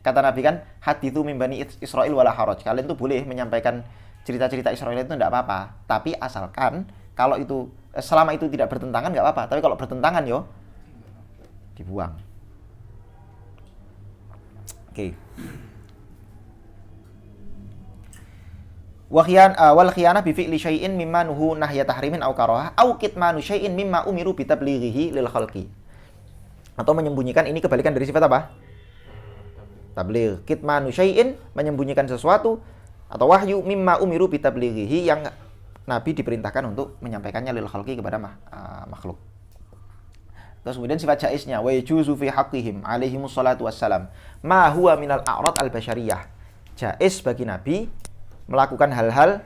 Kata Nabi kan, haditsu min bani Israil wala haraj. Kalian tuh boleh menyampaikan cerita-cerita Israil itu enggak apa-apa, tapi asalkan kalau itu selama itu tidak bertentangan enggak apa-apa, tapi kalau bertentangan dibuang. Oke. Wal khiyanah bi fi'li syai'in mimma nuhu nahya tahrimin aw karahah aw kitmanu syai'in mimma umiru bi tablighihi lil khalqi. Atau menyembunyikan, ini kebalikan dari sifat apa? Tabligh. Kitmanu syai'in, menyembunyikan sesuatu, atau wahyu mimma umiru bi tablighihi, yang Nabi diperintahkan untuk menyampaikannya lil khalqi kepada makhluk. Terus kemudian sifat jaiznya, wa yajuzu fi haqqihim alaihimus salatu wassalam ma huwa minal a'rad al basyariyah. Jaiz bagi Nabi melakukan hal-hal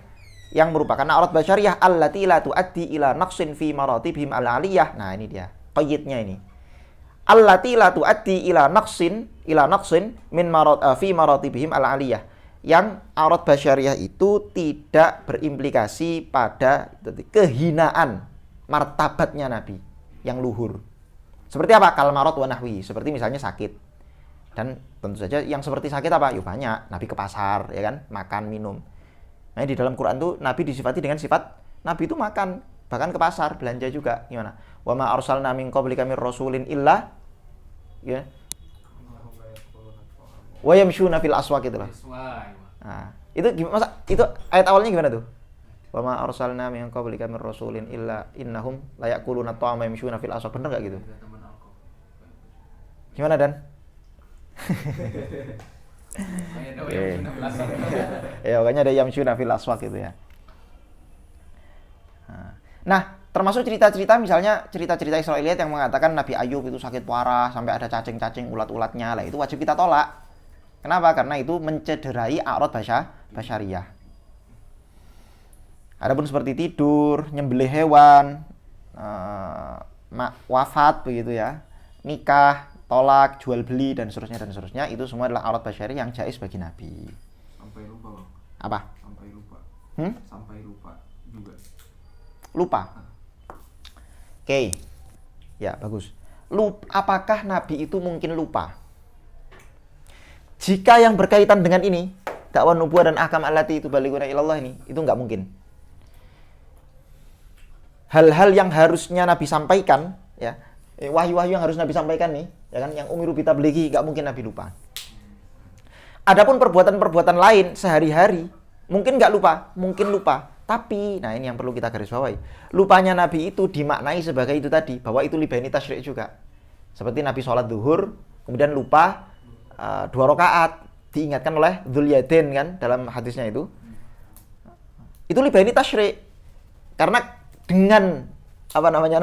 yang merupakan a'rad basyariyah allati la tuaddi ila naqsin fi maratibihim al aliyah. Nah, ini dia qayyidnya ini. Allati la tuaddi ila naqsin min fi maratibihim al aliyah. Yang a'rad basyariyah itu tidak berimplikasi pada kehinaan martabatnya Nabi yang luhur. Seperti apa? Kal marad wa nahwi, seperti misalnya sakit. Dan tentu saja yang seperti sakit apa? Ya banyak. Nabi ke pasar, ya kan, makan, minum. Nah, di dalam Quran tuh Nabi disifati dengan sifat Nabi itu makan, bahkan ke pasar, belanja juga. Gimana? Wa ma arsalna min qablika mir rasulin illa ya. Wa yamshuna fil aswaq itu lah. Nah, itu gimana? Masa itu ayat awalnya gimana tuh? Wa ma arsalna min qablika mir rasulin illa innahum la ya'kuluna ta'ama yamshuna fil aswaq. Bener enggak gitu? Gimana, Dan? Ya, pokoknya ada yamshuna fil aswaq gitu ya. Nah, termasuk cerita-cerita misalnya cerita-cerita Israiliyat yang mengatakan Nabi Ayub itu sakit parah sampai ada cacing-cacing ulat-ulatnya lah, itu wajib kita tolak. Kenapa? Karena itu mencederai a'rad basyariyah. Adapun seperti tidur, nyembelih hewan, wafat begitu ya, nikah, tolak, jual beli dan seterusnya itu semua adalah a'rad basyariyah yang jaiz bagi Nabi. Sampai lupa, Bang. Apa? Sampai lupa. Sampai lupa juga. Lupa. Oke. Ya, bagus. Apakah Nabi itu mungkin lupa? Jika yang berkaitan dengan ini, dakwah nubuwah dan ahkam allati tubalighuna ilallah ini, itu nggak mungkin. Hal-hal yang harusnya Nabi sampaikan, ya, wahyu-wahyu yang harus Nabi sampaikan nih, ya kan, yang umiru bitablighi, nggak mungkin Nabi lupa. Adapun perbuatan-perbuatan lain sehari-hari, mungkin nggak lupa, mungkin lupa. Tapi, nah ini yang perlu kita garis bawahi. Lupanya Nabi itu dimaknai sebagai itu tadi, bahwa itu libaini tasyri' juga. Seperti Nabi sholat zuhur, kemudian lupa 2 rakaat, diingatkan oleh Dzul Yadain kan dalam hadisnya itu. Itu libaini tasyri'. Karena dengan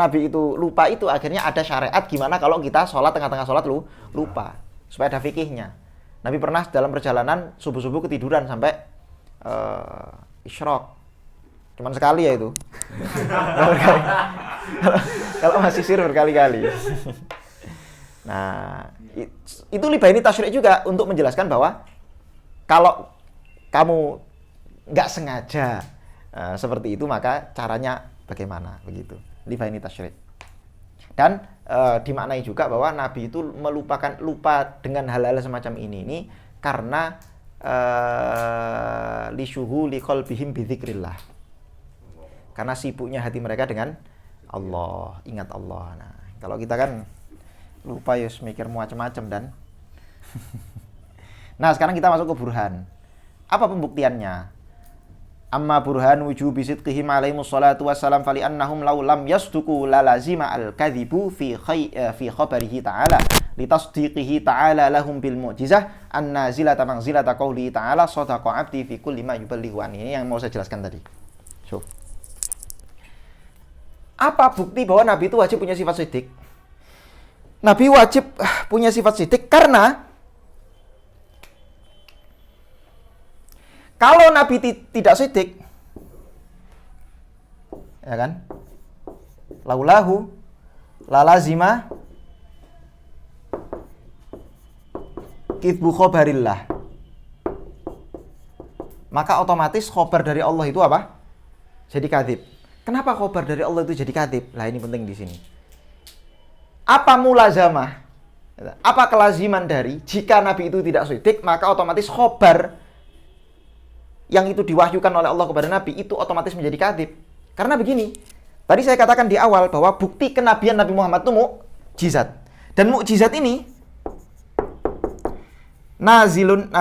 Nabi itu lupa itu akhirnya ada syariat gimana kalau kita sholat tengah-tengah sholat lupa. Supaya ada fikihnya. Nabi pernah dalam perjalanan subuh-subuh ketiduran sampai isyraq. Cuman sekali ya itu. Kalau masih sir berkali-kali. Nah, itu libaini tasyri' juga untuk menjelaskan bahwa kalau kamu nggak sengaja seperti itu, maka caranya bagaimana, begitu. Libaini tasyri'. Dan dimaknai juga bahwa Nabi itu lupa dengan hal-hal semacam ini karena lisyuhu liqalbihim bidzikrillah. Karena sibuknya hati mereka dengan Allah, ingat Allah. Nah, kalau kita kan lupa ya mikir macam-macam dan Nah, sekarang kita masuk ke burhan. Apa pembuktiannya? Amma burhan wujubi sidqihim alaihimus salatu wassalam fali annahum law lam yasduqu la lazima al-kadhibu fi khabarihi ta'ala litasdiqihi ta'ala lahum bil mu'jizah an-nazilata manzilata qawlihi ta'ala sadaqa 'abdi fi kulli ma yuballighu an. Ini yang mau saya jelaskan tadi. So, apa bukti bahwa Nabi itu wajib punya sifat siddiq? Nabi wajib punya sifat siddiq karena kalau Nabi tidak siddiq, ya kan? Laulahu lalazima kitsbu khobarillah. Maka otomatis khobar dari Allah itu apa? Jadi kadzib. Kenapa khobar dari Allah itu jadi kadzib? Lah ini penting di sini. Apa mulazamah? Apa kelaziman dari jika Nabi itu tidak siddiq, maka otomatis khobar yang itu diwahyukan oleh Allah kepada Nabi itu otomatis menjadi kadzib. Karena begini, tadi saya katakan di awal bahwa bukti kenabian Nabi Muhammad itu mukjizat. Dan mukjizat ini nazilun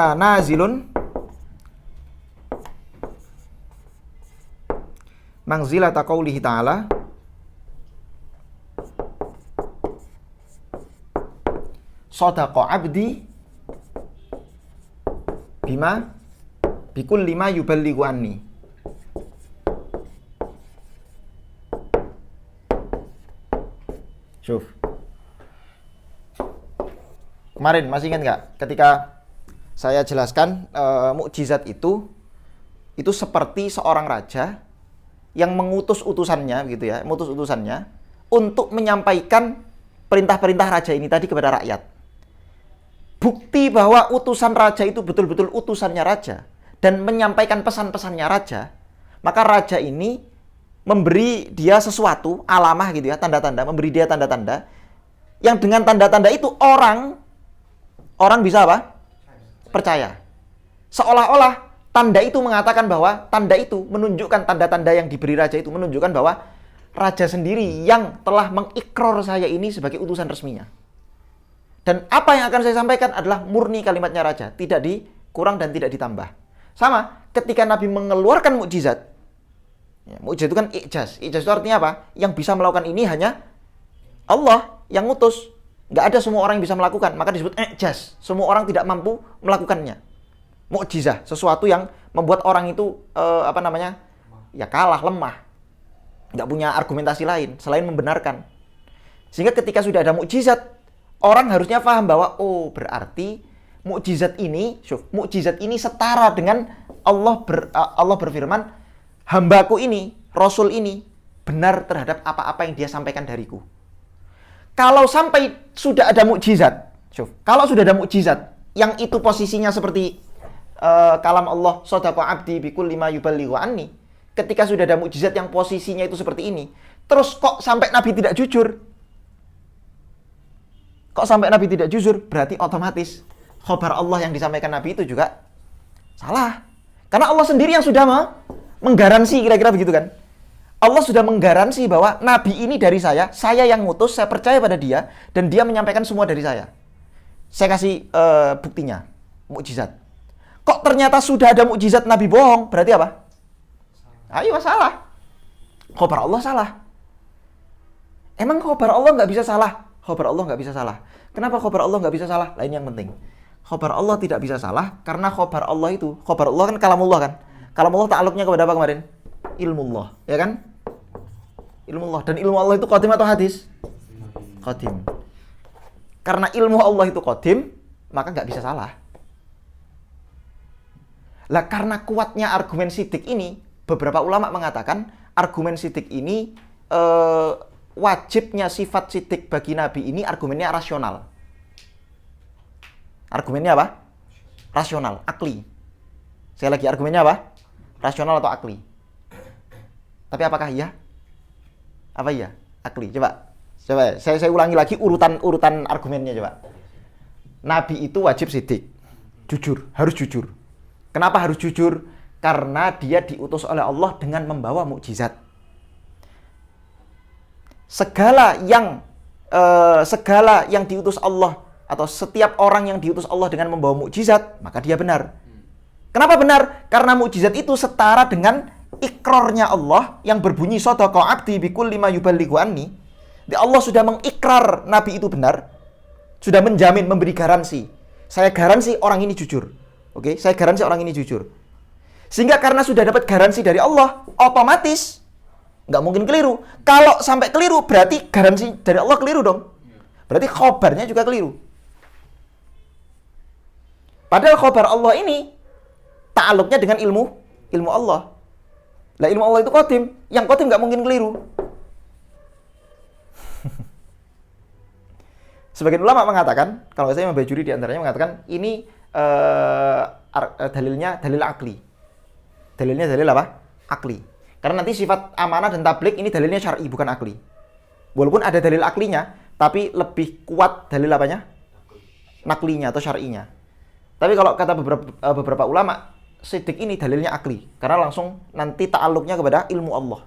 manzilata qaulihi ta'ala sadaqa 'abdi bima bikul lima yuballighu anni. Syuf. Kemarin masih ingat nggak ketika saya jelaskan mukjizat itu seperti seorang raja yang mengutus utusannya gitu ya, mengutus utusannya untuk menyampaikan perintah-perintah raja ini tadi kepada rakyat. Bukti bahwa utusan raja itu betul-betul utusannya raja dan menyampaikan pesan-pesannya raja, maka raja ini memberi dia sesuatu, alamah gitu ya, tanda-tanda, memberi dia tanda-tanda yang dengan tanda-tanda itu orang orang bisa apa? Percaya. Seolah-olah tanda itu mengatakan bahwa tanda itu menunjukkan, tanda-tanda yang diberi raja itu menunjukkan bahwa raja sendiri yang telah mengikrar saya ini sebagai utusan resminya. Dan apa yang akan saya sampaikan adalah murni kalimatnya raja, tidak dikurang dan tidak ditambah. Sama ketika Nabi mengeluarkan mukjizat. Ya, mukjizat itu kan ijaz. Ijaz itu artinya apa? Yang bisa melakukan ini hanya Allah yang ngutus. Nggak ada semua orang yang bisa melakukan, maka disebut ijaz. Semua orang tidak mampu melakukannya. Mukjizah, sesuatu yang membuat orang itu ya kalah, lemah. Nggak punya argumentasi lain selain membenarkan. Sehingga ketika sudah ada mukjizat, orang harusnya paham bahwa oh berarti mukjizat ini setara dengan Allah berfirman, hambaku ini, Rasul ini benar terhadap apa-apa yang dia sampaikan dariku. Kalau sampai sudah ada mukjizat, kalau sudah ada mukjizat yang itu posisinya seperti kalam Allah, shadaqa abdi bikulli ma yuballighu anni. Ketika sudah ada mukjizat yang posisinya itu seperti ini, terus kok sampai Nabi tidak jujur? Kok sampai Nabi tidak jujur? Berarti otomatis khabar Allah yang disampaikan Nabi itu juga salah. Karena Allah sendiri yang sudah menggaransi, kira-kira begitu kan? Allah sudah menggaransi bahwa Nabi ini dari saya yang ngutus, saya percaya pada dia, dan dia menyampaikan semua dari saya. Saya kasih buktinya, mukjizat. Kok ternyata sudah ada mukjizat Nabi bohong, berarti apa? Ayo salah. Khabar Allah salah. Emang khabar Allah nggak bisa salah? Khabar Allah nggak bisa salah. Kenapa khabar Allah nggak bisa salah? Lain yang penting. Khabar Allah tidak bisa salah karena khabar Allah itu, khabar Allah kan kalamullah kan? Kalamullah ta'alluqnya kepada apa kemarin? Ilmullah, ya kan? Ilmullah. Dan ilmu Allah itu qadim atau hadis? Qadim. Karena ilmu Allah itu qadim, maka nggak bisa salah. Lah karena kuatnya argumen sidik ini, beberapa ulama mengatakan argumen sidik ini wajibnya sifat sidik bagi Nabi ini argumennya rasional. Argumennya apa? Rasional, akli. Saya lagi argumennya apa? Rasional atau akli? Tapi apakah iya? Apa iya? Akli. Coba saya ulangi lagi urutan argumennya coba. Nabi itu wajib sidik. Jujur, harus jujur. Kenapa harus jujur? Karena dia diutus oleh Allah dengan membawa mukjizat. Segala yang diutus Allah atau setiap orang yang diutus Allah dengan membawa mukjizat, maka dia benar. Kenapa benar? Karena mukjizat itu setara dengan ikrarnya Allah yang berbunyi shadaqa abdi bikulli ma yuballighu anni. Allah sudah mengikrar Nabi itu benar, sudah menjamin, memberi garansi. Saya garansi orang ini jujur. Oke, saya garansi orang ini jujur. Sehingga karena sudah dapat garansi dari Allah, otomatis nggak mungkin keliru. Kalau sampai keliru, berarti garansi dari Allah keliru dong. Berarti khobarnya juga keliru. Padahal khobar Allah ini ta'alluqnya dengan ilmu Allah. Lah ilmu Allah itu qadim, yang qadim nggak mungkin keliru. Sebagian ulama mengatakan, kalau saya Imam Bajuri di antaranya mengatakan ini dalilnya dalil akli. Dalilnya dalil apa? Akli. Karena nanti sifat amanah dan tablik ini dalilnya syar'i bukan akli. Walaupun ada dalil aklinya, tapi lebih kuat dalil apanya? Naklinya atau syar'inya. Tapi kalau kata beberapa ulama, sidik ini dalilnya akli. Karena langsung nanti ta'alluqnya kepada ilmu Allah.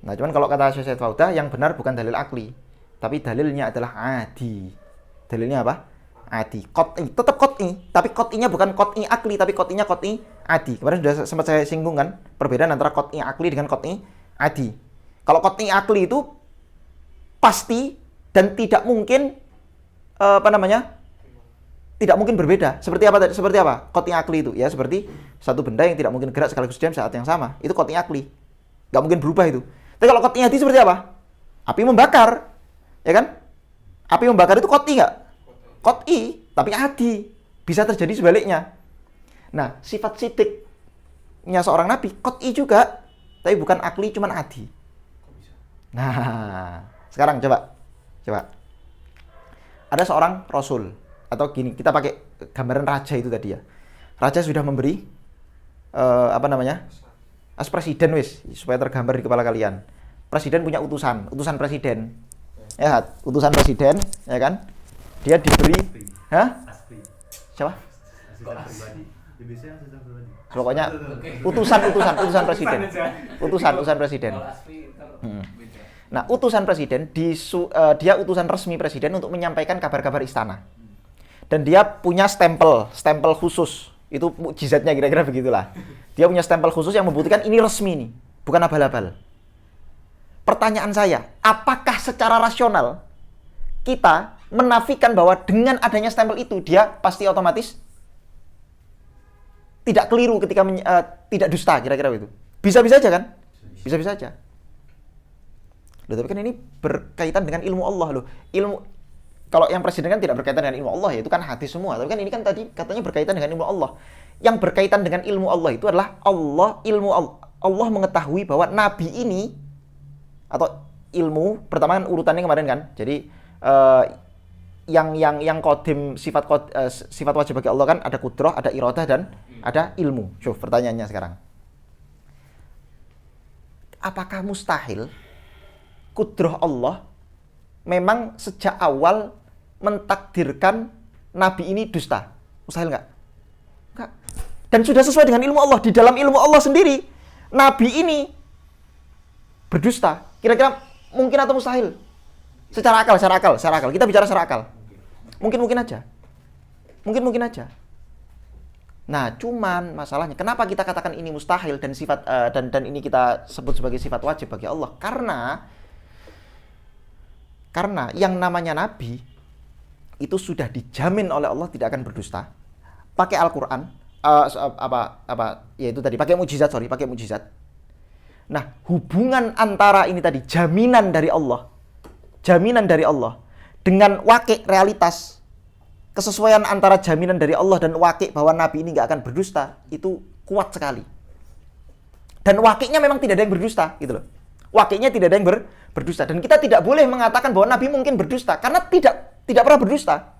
Nah, cuman kalau kata Syekh Faudah, yang benar bukan dalil akli, tapi dalilnya adalah adi. Dalilnya apa? Adi. Qat'i. Tetap qat'i, tapi qat'inya bukan qat'i akli, tapi qat'inya qat'i adi. Kemarin sudah sempat saya singgung kan, perbedaan antara qat'i akli dengan qat'i adi. Kalau qat'i akli itu pasti dan tidak mungkin tidak mungkin berbeda. Seperti apa? Seperti apa? Qat'i akli itu ya seperti satu benda yang tidak mungkin gerak sekaligus dalam saat yang sama. Itu qat'i akli. Nggak mungkin berubah itu. Tapi kalau qat'i adi seperti apa? Api membakar. Ya kan? Api membakar itu qat'i nggak? Qat'i, tapi adi. Bisa terjadi sebaliknya. Nah, sifat sidiknya seorang nabi qat'i juga, tapi bukan akli, cuman adi. Nah, sekarang coba. Ada seorang rasul atau gini, kita pakai gambaran raja itu tadi ya. Raja sudah memberi as presiden wis supaya tergambar di kepala kalian. Presiden punya utusan presiden. Ya, utusan presiden, ya kan? dia diberi, hah? Asli. Siapa? Asisten pribadi. Ya biasanya asisten pribadi. Pokoknya Oke. utusan presiden. Utusan presiden. Kalau asli ntar Hmm. beda. Nah, utusan presiden dia utusan resmi presiden untuk menyampaikan kabar-kabar istana. Dan dia punya stempel khusus. Itu mukjizatnya kira-kira begitulah. Dia punya stempel khusus yang membuktikan ini resmi nih, bukan abal-abal. Pertanyaan saya, apakah secara rasional kita menafikan bahwa dengan adanya stempel itu dia pasti otomatis tidak keliru ketika tidak dusta kira-kira begitu? Bisa-bisa aja kan? Bisa-bisa aja. Loh, tapi kan ini berkaitan dengan ilmu Allah loh. Kalau yang presiden kan tidak berkaitan dengan ilmu Allah ya, itu kan hadis semua. Tapi kan ini kan tadi katanya berkaitan dengan ilmu Allah. Yang berkaitan dengan ilmu Allah itu adalah Allah mengetahui bahwa nabi ini atau ilmu pertama kan urutannya kemarin kan. Jadi yang qadim sifat wajib bagi Allah kan ada qudrah, ada iradah dan ada ilmu. Coba pertanyaannya sekarang. Apakah mustahil qudrah Allah memang sejak awal mentakdirkan nabi ini dusta? Mustahil nggak? Nggak. Dan sudah sesuai dengan ilmu Allah. Di dalam ilmu Allah sendiri, nabi ini berdusta. Kira-kira mungkin atau mustahil? Secara akal. Kita bicara secara akal. Mungkin aja. Mungkin aja. Nah, cuman masalahnya kenapa kita katakan ini mustahil dan sifat dan ini kita sebut sebagai sifat wajib bagi Allah? Karena yang namanya nabi itu sudah dijamin oleh Allah tidak akan berdusta. Pakai Al-Qur'an, yaitu tadi pakai mukjizat. Nah, hubungan antara ini tadi jaminan dari Allah dengan wakil realitas, kesesuaian antara jaminan dari Allah dan wakil bahwa nabi ini nggak akan berdusta itu kuat sekali. Dan wakilnya memang tidak ada yang berdusta, gitu loh. Wakilnya tidak ada yang berdusta, dan kita tidak boleh mengatakan bahwa nabi mungkin berdusta karena tidak pernah berdusta.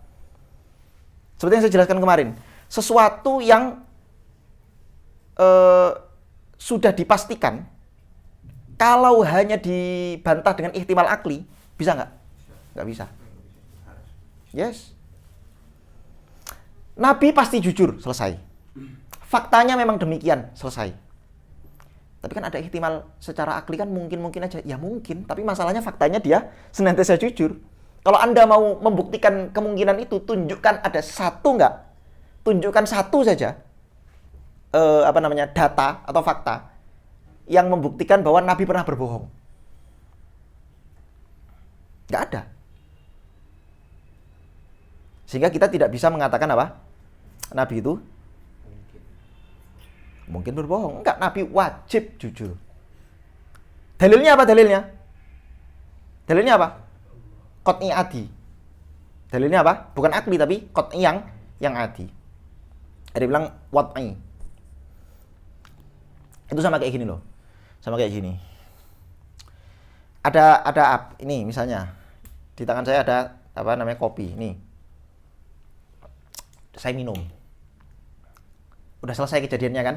Seperti yang saya jelaskan kemarin, sesuatu yang sudah dipastikan kalau hanya dibantah dengan ihtimal akli, bisa nggak? Nggak bisa. Yes. Nabi pasti jujur, selesai. Faktanya memang demikian, selesai. Tapi kan ada ihtimal secara akli kan mungkin aja. Ya mungkin, tapi masalahnya faktanya dia senantiasa jujur. Kalau Anda mau membuktikan kemungkinan itu, tunjukkan ada satu nggak? Tunjukkan satu saja. Data atau fakta yang membuktikan bahwa Nabi pernah berbohong. Nggak ada. Sehingga kita tidak bisa mengatakan apa? Nabi itu mungkin berbohong. Enggak, Nabi wajib jujur. Dalilnya apa? Dalilnya apa? Qat'i adi. Dalilnya apa? Bukan akli tapi qat'i yang adi. Ada bilang wad'i. Itu sama kayak gini loh. Sama kayak gini. Ada ini misalnya di tangan saya ada kopi nih. Saya minum. Udah selesai kejadiannya kan?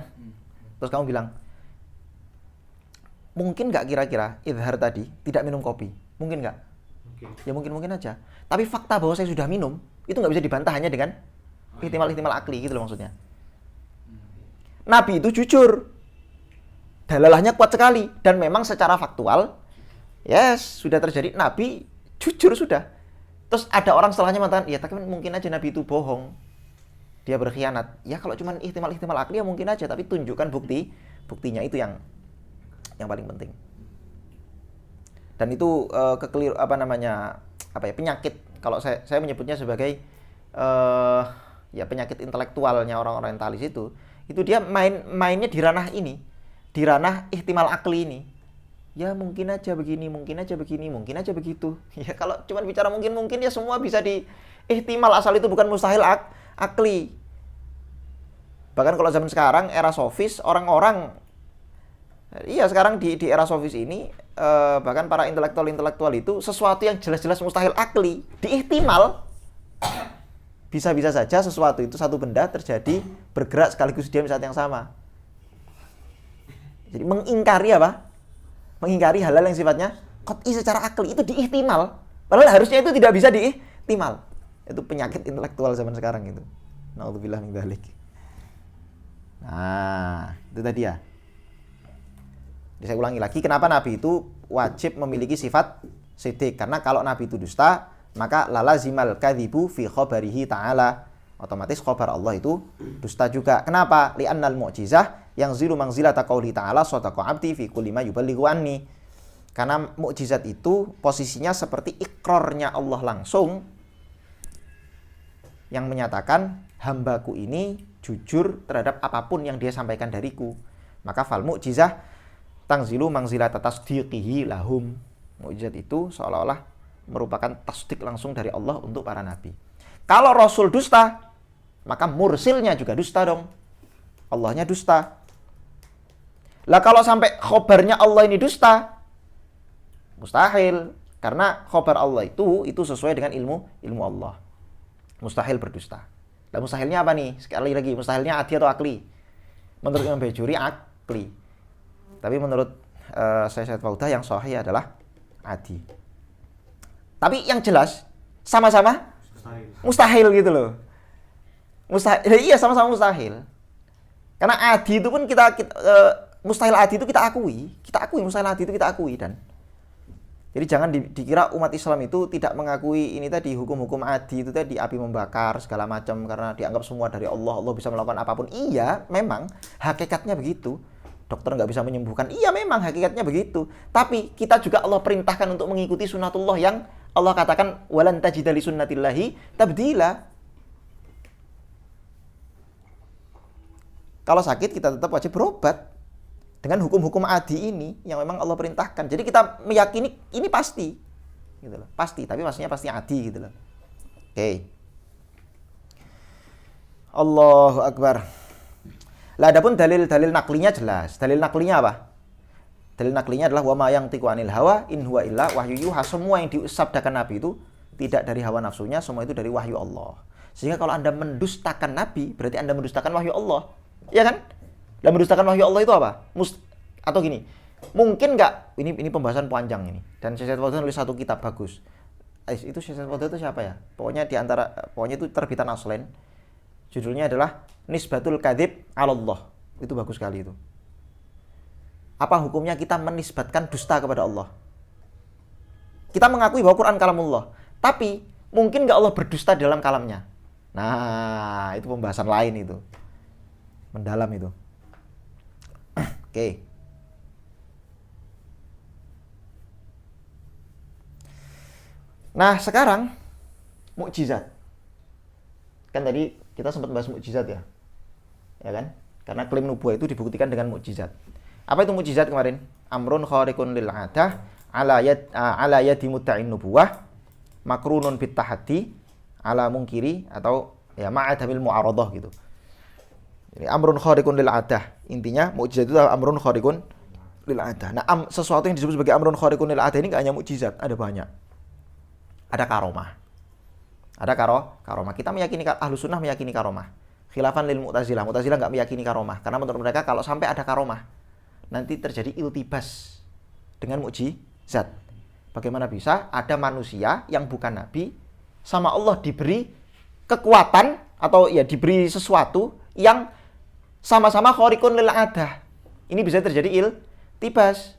Terus kamu bilang, mungkin nggak kira-kira Idhar tadi tidak minum kopi? Mungkin nggak? Ya mungkin aja. Tapi fakta bahwa saya sudah minum itu nggak bisa dibantah hanya dengan ihtimal akli gitu loh maksudnya. Nabi itu jujur, dalalahnya kuat sekali dan memang secara faktual, yes sudah terjadi. Nabi jujur sudah. Terus ada orang setelahnya mengatakan, ya tapi mungkin aja Nabi itu bohong. Dia berkhianat. Ya kalau cuma ihtimal akli ya mungkin aja, tapi tunjukkan buktinya itu yang paling penting. Dan itu penyakit. Kalau saya menyebutnya sebagai penyakit intelektualnya orang orientalis itu dia mainnya di ranah ini, di ranah ihtimal akli ini. Ya mungkin aja begini, mungkin aja begini, mungkin aja begitu. Ya kalau cuma bicara mungkin ya semua bisa di ihtimal, asal itu bukan mustahil akli. Bahkan kalau zaman sekarang era sofis, orang-orang sekarang di era sofis ini bahkan para intelektual itu sesuatu yang jelas-jelas mustahil akli diihtimal, bisa-bisa saja sesuatu itu, satu benda terjadi bergerak sekaligus diam saat yang sama. Jadi mengingkari hal-hal yang sifatnya qat'i secara akli itu diihtimal. Padahal harusnya itu tidak bisa diihtimal. Itu penyakit intelektual zaman sekarang itu. Naudzubillah min dzalik. Nah, itu tadi ya. Jadi saya ulangi lagi, kenapa Nabi itu wajib memiliki sifat siddiq? Karena kalau Nabi itu dusta, maka lalazimal kadzibu fi khabarihi ta'ala. Otomatis khabar Allah itu dusta juga. Kenapa? Li'annal mu'jizah yang zilu manzilata qauli ta'ala sadaqa 'abdi fi kulli ma yuballighu anni. Karena mukjizat itu posisinya seperti ikrarnya Allah langsung yang menyatakan hambaku ini jujur terhadap apapun yang dia sampaikan dariku. Maka fal mukjizah tangzilu manzilata tasdiqihi lahum. Mukjizat itu seolah-olah merupakan tasdik langsung dari Allah untuk para nabi. Kalau Rasul dusta, maka mursilnya juga dusta dong. Allahnya dusta. Lah kalau sampai khobarnya Allah ini dusta, mustahil. Karena khobar Allah itu sesuai dengan ilmu Allah. Mustahil berdusta. Lah mustahilnya apa nih? Sekali lagi, mustahilnya adi atau akli? Menurut Imam Bajuri akli. Tapi menurut Syekh Faudah yang sahih adalah adi. Tapi yang jelas sama-sama mustahil gitu loh. Mustahil, iya sama-sama mustahil. Karena adi itu pun kita mustahil adi itu kita akui mustahil adi itu kita akui. Dan jadi jangan dikira umat Islam itu tidak mengakui ini tadi hukum-hukum adi itu tadi, api membakar segala macam karena dianggap semua dari Allah bisa melakukan apapun. Iya, memang hakikatnya begitu. Dokter nggak bisa menyembuhkan, iya memang hakikatnya begitu. Tapi kita juga Allah perintahkan untuk mengikuti sunnatullah yang Allah katakan walan tajida li sunnatillahi tabdila. Kalau sakit kita tetap wajib berobat dengan hukum-hukum adi ini yang memang Allah perintahkan. Jadi kita meyakini ini pasti, gitu loh. Pasti, tapi maksudnya pasti adi gitu loh. Oke. Allahu Akbar. Lah adapun dalil-dalil naklinya jelas. Dalil naklinya apa? Dalil naklinya adalah wa ma yantiqu anil hawa in huwa illa wahyu yuha. Semua yang disabdakan Nabi itu tidak dari hawa nafsunya, semua itu dari wahyu Allah. Sehingga kalau Anda mendustakan Nabi, berarti Anda mendustakan wahyu Allah. Iya kan? Dan mendustakan wahyu Allah itu apa? Atau gini, mungkin nggak? Ini pembahasan panjang ini. Dan Syekh Faudah nulis satu kitab bagus. Itu Syekh Faudah itu siapa ya? Pokoknya itu terbitan Aslen. Judulnya adalah Nisbatul Kadzib 'ala Allah. Itu bagus sekali itu. Apa hukumnya kita menisbatkan dusta kepada Allah? Kita mengakui bahwa Quran kalamullah, tapi mungkin nggak Allah berdusta dalam kalamnya? Nah, itu pembahasan lain itu. Mendalam itu. Oke. Nah, sekarang mukjizat. Kan tadi kita sempat bahas mukjizat ya. Ya kan? Karena klaim nubuwah itu dibuktikan dengan mukjizat. Apa itu mukjizat kemarin? Amrun khariqun lil 'adah ala yadi mutta'in nubuwah makrunun bit tahaddi ala munkiri atau ya ma'adamil mu'aradah gitu. Jadi amrun khariqun lil 'adah. Intinya mukjizat itu amrun khariqun lil 'adah. Nah, sesuatu yang disebut sebagai amrun khariqun lil 'adah ini enggak hanya mukjizat, ada banyak. Ada karomah. Ada karomah. Kita meyakini, Ahlus Sunnah meyakini karomah. Khilafan lil Mu'tazilah. Mu'tazilah enggak meyakini karomah karena menurut mereka kalau sampai ada karomah nanti terjadi iltibas dengan mukjizat. Bagaimana bisa ada manusia yang bukan nabi sama Allah diberi kekuatan atau ya diberi sesuatu yang sama-sama khariqun lil 'adah. Ini bisa terjadi iltibas.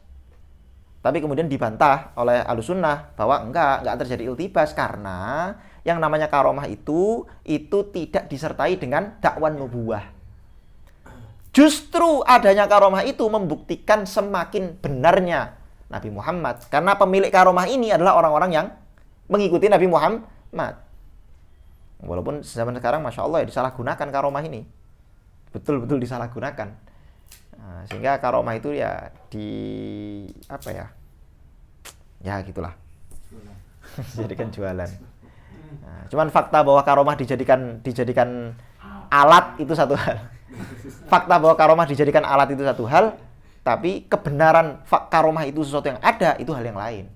Tapi kemudian dibantah oleh Ahlus Sunnah bahwa enggak terjadi iltibas karena yang namanya karomah itu tidak disertai dengan dakwan nubuwah. Justru adanya karomah itu membuktikan semakin benarnya Nabi Muhammad. Karena pemilik karomah ini adalah orang-orang yang mengikuti Nabi Muhammad. Walaupun zaman sekarang Masya Allah ya disalahgunakan karomah ini. Betul-betul disalahgunakan. Nah, sehingga karomah itu ya ya gitulah. Dijadikan jualan. Nah, cuman fakta bahwa karomah dijadikan alat itu satu hal. Fakta bahwa karomah dijadikan alat itu satu hal, tapi kebenaran karomah itu sesuatu yang ada itu hal yang lain.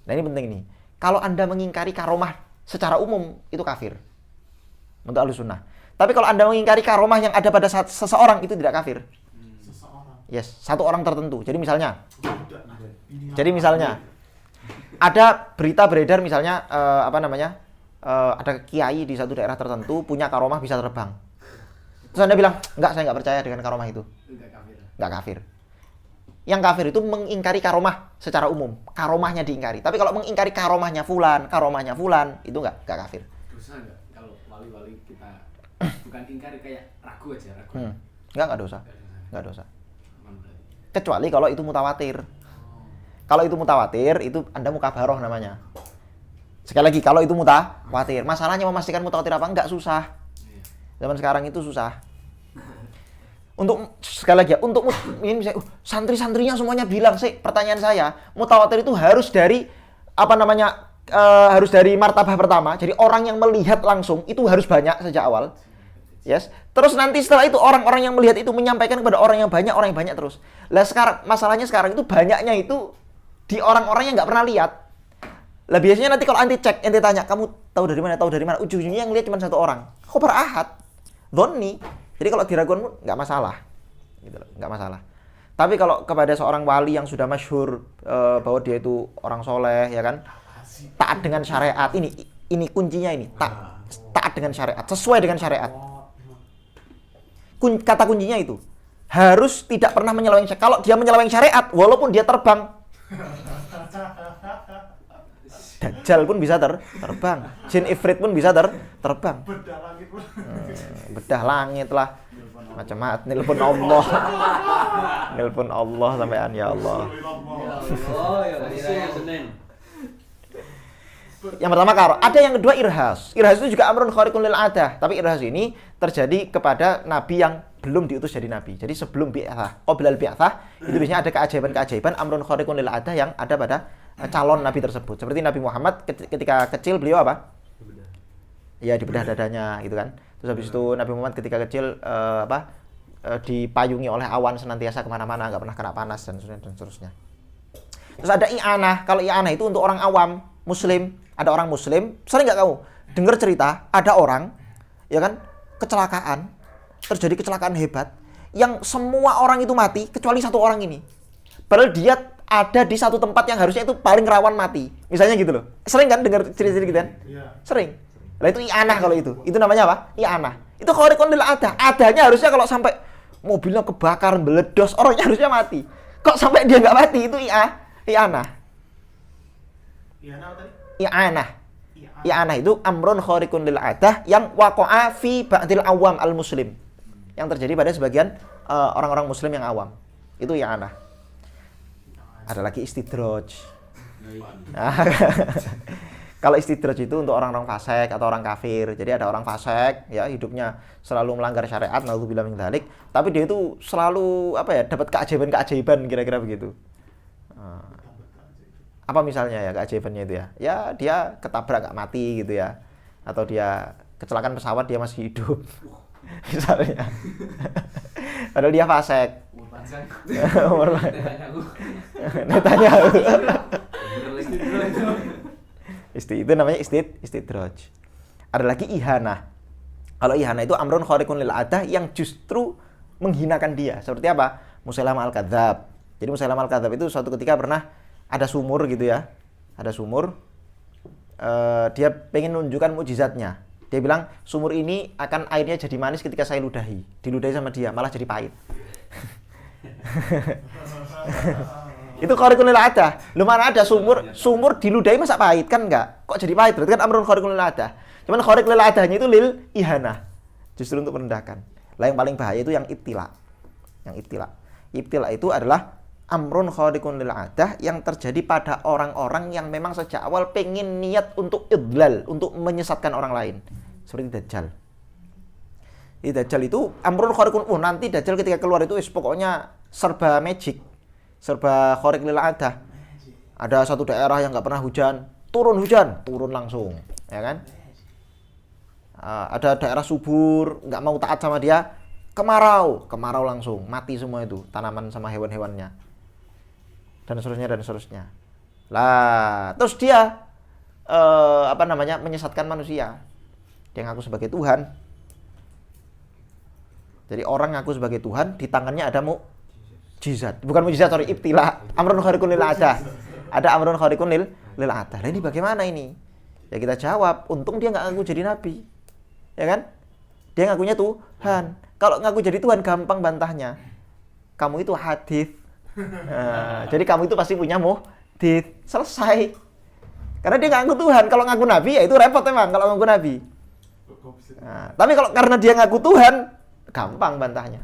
Nah, ini penting nih. Kalau Anda mengingkari karomah secara umum itu kafir untuk Ahlus Sunnah. Tapi kalau Anda mengingkari karomah yang ada pada seseorang itu tidak kafir. Yes, satu orang tertentu. Jadi misalnya ada berita beredar misalnya ada kiai di satu daerah tertentu punya karomah bisa terbang. Terus Anda bilang, enggak, saya enggak percaya dengan karomah itu. Enggak kafir. Yang kafir itu mengingkari karomah secara umum. Karomahnya diingkari. Tapi kalau mengingkari karomahnya fulan, itu enggak kafir. Dosa nggak kalau wali-wali kita bukan ingkari kayak ragu aja, ragu. Enggak dosa. Enggak dosa. Kecuali kalau itu mutawatir. Kalau itu mutawatir, itu Anda mukabaroh namanya. Sekali lagi, kalau itu mutawatir. Masalahnya memastikan mutawatir apa? Enggak susah. Zaman sekarang itu susah. Untuk sekali lagi ya, untuk ini misalnya, santri-santrinya semuanya bilang sih, pertanyaan saya, mutawatir itu harus dari harus dari martabah pertama. Jadi orang yang melihat langsung itu harus banyak sejak awal. Yes. Terus nanti setelah itu orang-orang yang melihat itu menyampaikan kepada orang yang banyak terus. Lah sekarang masalahnya sekarang itu banyaknya itu di orang-orang yang nggak pernah lihat. Lah biasanya nanti kalau anti cek, ente tanya, kamu tahu dari mana? Ujung-ujungnya yang lihat cuma satu orang. Khobar ahad, dhonni. Jadi kalau diragukan nggak masalah, gitu loh, nggak masalah. Tapi kalau kepada seorang wali yang sudah masyhur bahwa dia itu orang soleh, ya kan, taat dengan syariat, ini kuncinya ini, taat dengan syariat, sesuai dengan syariat. Kata kuncinya itu harus tidak pernah menyeleweng syariat. Kalau dia menyeleweng syariat, walaupun dia terbang, Dajjal pun bisa terbang, Jin Ifrit pun bisa terbang. Bedah langit lah, macam-macam. Nelpon Allah sampean, ya Allah. Yang pertama ada yang kedua irhas. Irhas itu juga amrun khariqun lil adah, tapi irhas ini terjadi kepada nabi yang belum diutus jadi nabi. Jadi sebelum bi'atsah, qablal bi'atsah, itu biasanya ada keajaiban-keajaiban amrun khariqun lil adah yang ada pada calon nabi tersebut. Seperti Nabi Muhammad ketika kecil beliau apa? Ya dibedah dadanya gitu kan. Terus habis itu Nabi Muhammad ketika kecil dipayungi oleh awan senantiasa kemana-mana, nggak pernah kena panas dan seterusnya. Terus ada i'anah. Kalau i'anah itu untuk orang awam, muslim. Ada orang muslim, sering nggak kamu dengar cerita ada orang, ya kan, kecelakaan, terjadi kecelakaan hebat, yang semua orang itu mati kecuali satu orang ini. Padahal dia ada di satu tempat yang harusnya itu paling rawan mati. Misalnya gitu loh. Sering kan dengar cerita-cerita gitu kan? Sering. Nah itu i'anah kalau itu. Itu namanya apa? I'anah. Itu khariqun lil adah. Adanya harusnya kalau sampai mobilnya kebakar, meledos, orangnya harusnya mati. Kok sampai dia nggak mati? Itu i'anah. I'anah apa tadi? I'anah itu amrun khariqun lil adah yang waqa'a fi ba'dil awam al muslim. Yang terjadi pada sebagian orang-orang muslim yang awam. Itu i'anah. Ada lagi istidraj. Kalau istidraj itu untuk orang-orang fasik atau orang kafir. Jadi ada orang fasik, ya hidupnya selalu melanggar syariat, naudzubillah min dzalik, tapi dia itu selalu dapat keajaiban-keajaiban kira-kira begitu. Apa misalnya ya keajaibannya itu ya? Ya dia ketabrak nggak mati gitu ya, atau dia kecelakaan pesawat dia masih hidup, misalnya. Padahal dia fasik. Netanyahu. Itu namanya istidraj. Ada lagi ihanah. Kalau ihanah itu amrun khariqun lil adah yang justru menghinakan dia. Seperti apa? Musailamah al-kadzab. Jadi Musailamah al-kadzab itu suatu ketika pernah ada sumur gitu ya. Ada sumur. Dia pengen menunjukkan mukjizatnya. Dia bilang, sumur ini akan airnya jadi manis ketika saya ludahi. Diludahi sama dia, malah jadi pahit. Itu khariqun lil adah. Lu mana ada sumur diludahi masa pahit kan enggak? Kok jadi pahit? Berarti kan amrun khariqun lil adah. Cuman khariq lil adahnya itu lil ihanah. Justru untuk merendahkan. Lah yang paling bahaya itu yang ibtila. Ibtila itu adalah amrun khariqun lil adah yang terjadi pada orang-orang yang memang sejak awal pengen niat untuk idlal, untuk menyesatkan orang lain. Seperti Dajjal. Dajjal itu amrun khariqun. Nanti Dajjal ketika keluar itu pokoknya serba magic, serba khariq lil adah. Ada satu daerah yang nggak pernah hujan, turun langsung, ya kan? Ada daerah subur, nggak mau taat sama dia, kemarau langsung, mati semua itu tanaman sama hewan-hewannya, dan seterusnya. Lah, terus dia menyesatkan manusia. Dia ngaku sebagai Tuhan. Jadi orang ngaku sebagai Tuhan, di tangannya ada mukjizat. Bukan mukjizat, ibtila. Amrun khariqun lil adah. Ada amrun khariqun lil adah. Nah, ini bagaimana ini? Ya kita jawab, untung dia nggak ngaku jadi nabi. Ya kan? Dia ngakunya Tuhan. Kalau ngaku jadi Tuhan gampang bantahnya. Kamu itu hadits. Jadi kamu itu pasti punya muhdits. Selesai. Karena dia nggak ngaku Tuhan. Kalau ngaku nabi ya itu repot emang kalau ngaku nabi. Nah, tapi kalau karena dia ngaku Tuhan, gampang bantahnya.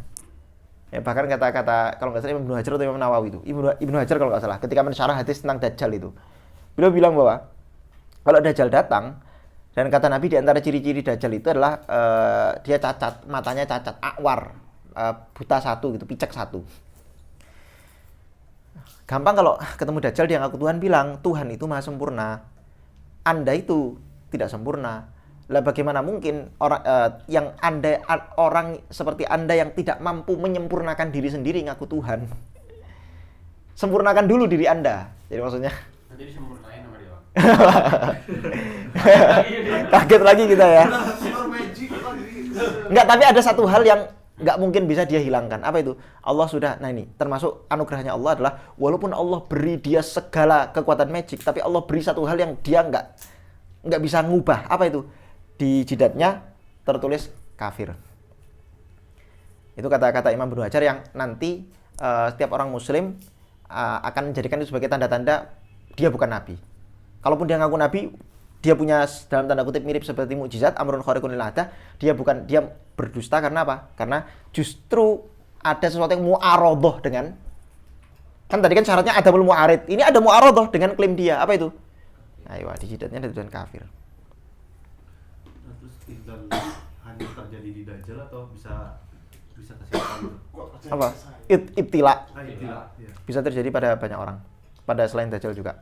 Ya, bahkan kata-kata kalau nggak salah Ibnu Hajar atau Imam Nawawi itu, Ibnu Hajar kalau nggak salah, ketika mensyarah hadis tentang Dajjal itu, beliau bilang bahwa kalau Dajjal datang dan kata Nabi di antara ciri-ciri Dajjal itu adalah dia cacat, matanya cacat, akwar, buta satu gitu, picek satu. Gampang kalau ketemu Dajjal dia ngaku Tuhan, bilang Tuhan itu maha sempurna, Anda itu tidak sempurna. Lah bagaimana mungkin orang seperti Anda yang tidak mampu menyempurnakan diri sendiri ngaku Tuhan? Sempurnakan dulu diri Anda. Jadi maksudnya Nanti disempurnain sama dia. kaget lagi kita ya. Super magic lagi. Enggak, tapi ada satu hal yang nggak mungkin bisa dia hilangkan. Apa itu? Allah sudah, nah ini termasuk anugerahnya Allah adalah walaupun Allah beri dia segala kekuatan magic, tapi Allah beri satu hal yang dia nggak bisa ngubah. Apa itu? Di jidatnya tertulis kafir. Itu kata-kata Imam Ibnu Hajar yang nanti setiap orang muslim akan menjadikan itu sebagai tanda-tanda dia bukan nabi. Kalaupun dia ngaku nabi, dia punya dalam tanda kutip mirip seperti mukjizat, amrun khariqun lil adah, dia berdusta karena apa? Karena justru ada sesuatu yang mu'aradhah dengan, kan tadi kan syaratnya ada mu'arid. Ini ada mu'aradhah dengan klaim dia. Apa itu? Ayo, di jidatnya ada tulisan kafir. Terus idlal hanya terjadi di Dajjal atau bisa kasih tahu gitu? Apa? Ibtila. Ibtila, ya. Bisa terjadi pada banyak orang. Pada selain Dajjal juga.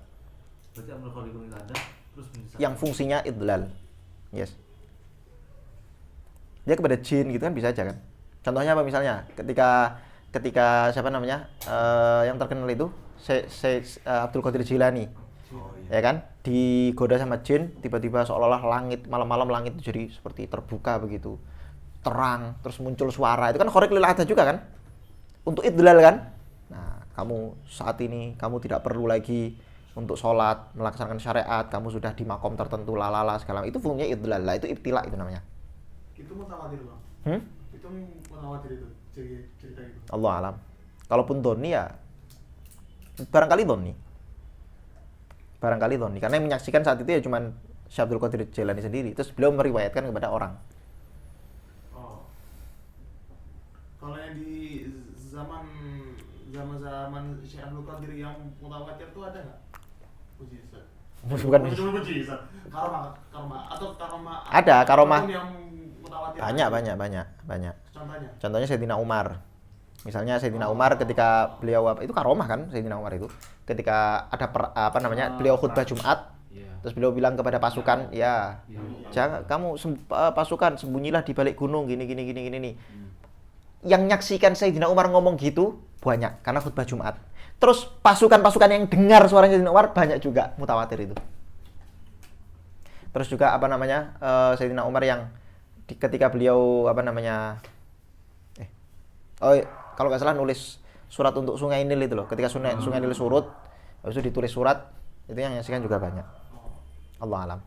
Berarti amrul khaliqun lil adah terus misalkan Yang fungsinya idlal. Yes. Dia kepada jin gitu kan bisa aja kan. Contohnya apa misalnya? Ketika siapa namanya? Yang terkenal itu Abdul Qadir Jilani. Ya kan? Digoda sama jin, tiba-tiba seolah-olah langit malam-malam langit itu jadi seperti terbuka begitu. Terang, terus muncul suara. Itu kan khariq lil adah juga kan? Untuk idlal kan? Nah, kamu saat ini kamu tidak perlu lagi untuk sholat, melaksanakan syariat, kamu sudah di makom tertentu, lalala segala. Itu fungsinya idlal lah, itu ibtila itu namanya. Itu mutawatir bang. Itu mutawatir itu cerita itu. Allah alam. Kalaupun doni ya barangkali doni. Karena yang menyaksikan saat itu ya cuman Syekh Abdul Qadir Jailani sendiri. Terus beliau meriwayatkan kepada orang. Oh. Kalau yang di zaman Syekh Abdul Qadir yang mutawatir itu ada nggak? Mujizat. Bukan mujizat. Karma atau karma. Ada karomah. Yang mutawatir. Banyak. Contohnya. Contohnya Sayyidina Umar. Misalnya Sayyidina Umar ketika beliau itu karomah kan Sayyidina Umar itu. Ketika ada beliau khutbah Jumat, terus beliau bilang kepada pasukan, jangan kamu pasukan sembunyilah di balik gunung gini nih. Yang nyaksikan Sayyidina Umar ngomong gitu banyak karena khutbah Jumat. Terus pasukan-pasukan yang dengar suaranya Sayyidina Umar banyak juga, mutawatir itu. Terus juga Sayyidina Umar yang ketika beliau kalau nggak salah nulis surat untuk Sungai Nil itu loh. Ketika Sungai Nil surut, habis itu ditulis surat, itu yang nyaksikan juga banyak. Allah alam.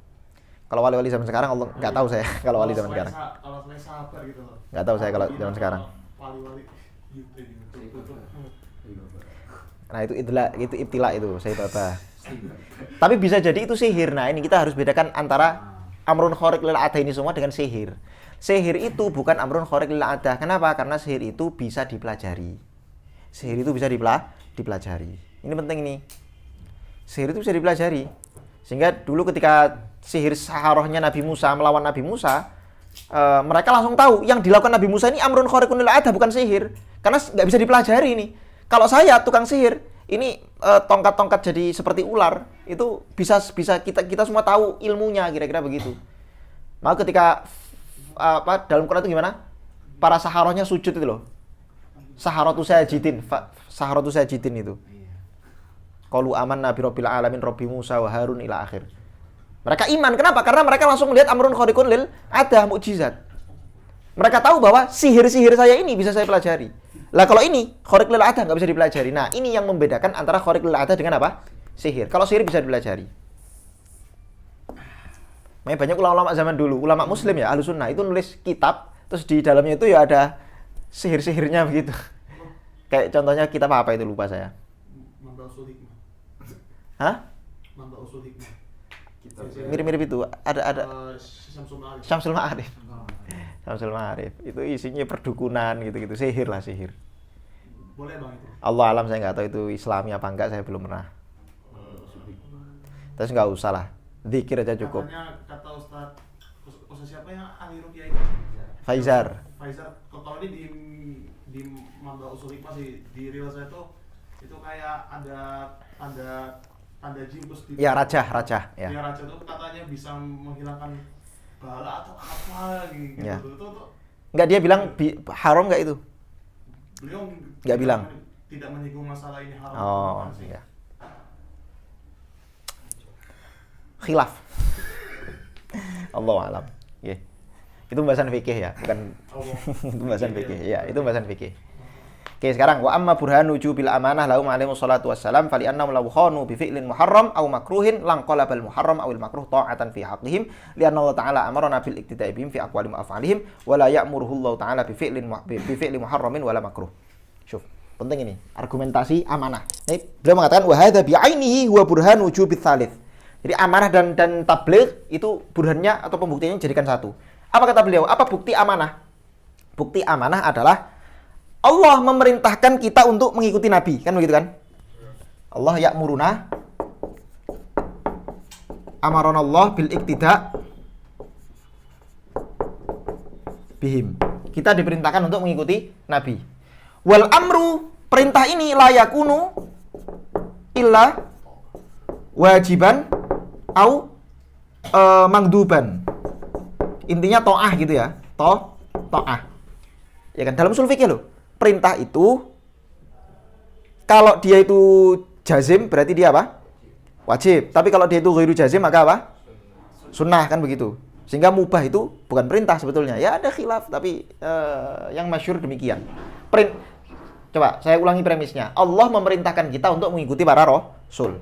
Kalau wali-wali zaman sekarang Allah nggak tahu saya kalau wali zaman sekarang. Kalau selain sahabat gitu loh. Nggak tahu saya kalau zaman sekarang. Wali-wali gitu. Nah itu ibtila itu saya baba. Tapi bisa jadi itu sihir. Nah ini kita harus bedakan antara amrun khariq lil adah ini semua dengan sihir. Sihir itu bukan amrun khariq lil adah. Kenapa? Karena sihir itu bisa dipelajari. Ini penting nih. Sihir itu bisa dipelajari. Sehingga dulu ketika sihir saharohnya Nabi Musa melawan Nabi Musa, mereka langsung tahu yang dilakukan Nabi Musa ini amrun khariqun lil adah, bukan sihir. Karena nggak bisa dipelajari ini. Kalau saya tukang sihir, ini tongkat-tongkat jadi seperti ular, itu bisa kita semua tahu ilmunya, kira-kira begitu. Maka ketika dalam Quran itu gimana? Para saharohnya sujud itu loh. Saharatu sajidin itu. Qalu amanna bi rabbil alamin rabbi Musa wa Harun ila akhir. Mereka iman. Kenapa? Karena mereka langsung melihat amrun khariqun lil adah, mukjizat. Mereka tahu bahwa sihir-sihir saya ini bisa saya pelajari. Lah kalau ini khariq lil adah nggak bisa dipelajari. Nah ini yang membedakan antara khariq lil adah dengan apa? Sihir. Kalau sihir bisa dipelajari. Makanya banyak ulama-ulama zaman dulu, ulama muslim ya, ahlu sunnah, itu nulis kitab, terus di dalamnya itu ya ada sihir-sihirnya begitu. Kayak contohnya kitab apa itu, lupa saya. Mamba Usul Hikmah. Hah? Mamba Usul Hikmah. Mirip-mirip itu, ada Syamsul Ma'arif. Syamsul Ma'arif. Syamsul Ma'arif. Itu isinya perdukunan gitu-gitu, sihir lah, sihir. Boleh bang itu. Allah alam, saya nggak tahu itu Islami apa enggak, saya belum pernah. Terus nggak usah lah, zikir aja cukup. Katanya kata Ustaz siapa yang ahli ruqyah itu? Faizar. Kalau ini di Mamba Usul Hikmah sih, di real saya itu kayak ada tanda jin terus di Ya rajah ya. Ya raja itu katanya bisa menghilangkan bala atau apa gitu. Ya. Itu Nggak, dia bilang haram nggak itu? beliau Nggak bilang. Tidak menyinggung masalah ini haram. Oh bukan sih. ya. Khilaf. Allahu alam. Yeah. Itu pembahasan fikih ya, bukan itu pembahasan fikih. Ya, itu pembahasan fikih. Oke, sekarang wa amma burhanu wujubil amanah lahum alaihi wassalatu wassalam fali annahum law khanu bi fi'lin muharram aw makruhin lang qalabal muharram aw al makruh ta'atan fi haqqihim li anna Allah ta'ala amarna bil iktida'i bihim fi aqwali wa af'alihim wa la ya'muruhu Allah ta'ala bi fi'li muharramin wala makruh. Syuf, penting ini argumentasi amanah. Ini beliau mengatakan wa hadza bi 'ainihi huwa burhan wujubit tsalits. Jadi amanah dan tabligh itu burhannya atau pembuktiannya jadikan satu. Apa kata beliau? Apa bukti amanah? Bukti amanah adalah Allah memerintahkan kita untuk mengikuti Nabi, kan begitu kan? Allah ya'muruna amaranallah bil iktida bihim. Kita diperintahkan untuk mengikuti Nabi. Wal amru, perintah ini la yakunu illa wajiban au mangduban. Intinya to'ah gitu ya. To'ah. Ya kan, dalam usul fikih loh. Perintah itu kalau dia itu jazim berarti dia apa? Wajib. Tapi kalau dia itu ghairu jazim maka apa? Sunnah, kan begitu. Sehingga mubah itu bukan perintah sebetulnya. Ya ada khilaf tapi yang masyhur demikian. Coba saya ulangi premisnya. Allah memerintahkan kita untuk mengikuti para rasul.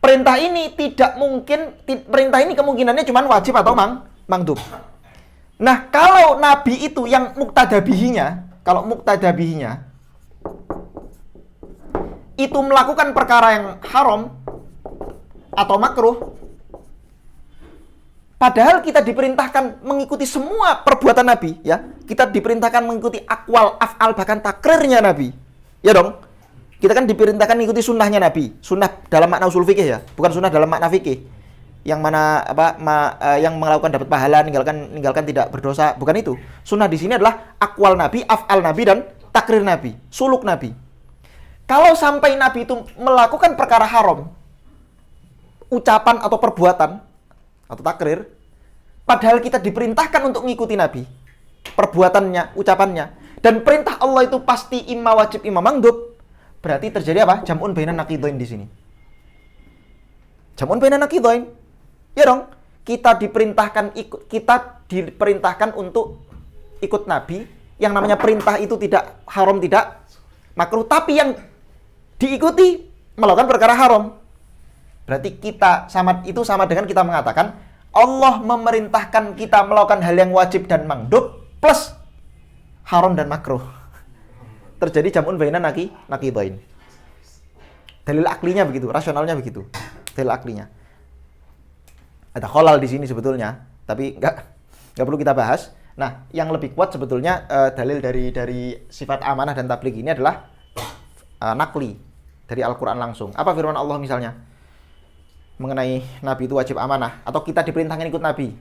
Perintah ini tidak mungkin, perintah ini kemungkinannya cuma wajib atau mangdub. Nah, kalau nabi itu yang muktadabihinya, itu melakukan perkara yang haram atau makruh, padahal kita diperintahkan mengikuti semua perbuatan Nabi, ya. Kita diperintahkan mengikuti akwal, af'al, bahkan takrirnya Nabi. Ya dong? Kita kan diperintahkan mengikuti sunnahnya Nabi. Sunnah dalam makna usul fikih ya, bukan sunnah dalam makna fikih. Yang mana yang melakukan dapat pahala, meninggalkan tidak berdosa, bukan itu. Sunnah di sini adalah akwal Nabi, af'al Nabi dan takrir Nabi, suluk Nabi. Kalau sampai Nabi itu melakukan perkara haram, ucapan atau perbuatan atau takrir, padahal kita diperintahkan untuk mengikuti Nabi, perbuatannya, ucapannya, dan perintah Allah itu pasti imma wajib imma mangdub, berarti terjadi apa? Jam'un bainan naqidain di sini. Jam'un bainan naqidain. Ya dong, kita diperintahkan untuk ikut Nabi. Yang namanya perintah itu tidak haram, tidak makruh, tapi yang diikuti melakukan perkara haram. Berarti kita sama dengan kita mengatakan Allah memerintahkan kita melakukan hal yang wajib dan mandub plus haram dan makruh. Terjadi jam'un bainan naqidain. Dalil aklinya begitu, rasionalnya begitu. Dalil aklinya. Ada kholal di sini sebetulnya, tapi nggak perlu kita bahas. Nah, yang lebih kuat sebetulnya dalil dari sifat amanah dan tabligh ini adalah nakli dari Al-Quran langsung. Apa firman Allah misalnya mengenai Nabi itu wajib amanah, atau kita diperintahkan ikut Nabi.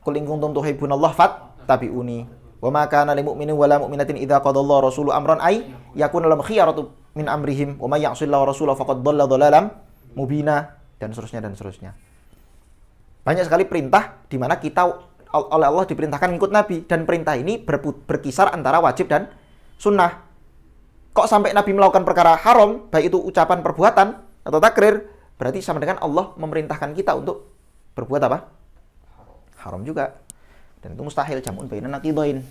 Qul in kuntum tuhibbunallah fattabi'uni wa ma kana lil mu'minin wala mu'minatin idza qadallahu rasulu amran ay yakuna lahum khiyaratu min amrihim wa may ya'sillahi wa rasulahu faqad dhalla dhalalan mubina, dan seterusnya. Banyak sekali perintah di mana kita oleh Allah diperintahkan ikut Nabi, dan perintah ini berkisar antara wajib dan sunnah. Kok sampai Nabi melakukan perkara haram, baik itu ucapan, perbuatan atau takrir, berarti sama dengan Allah memerintahkan kita untuk berbuat apa? Haram juga. Dan itu mustahil, jam'un bainan naqidain.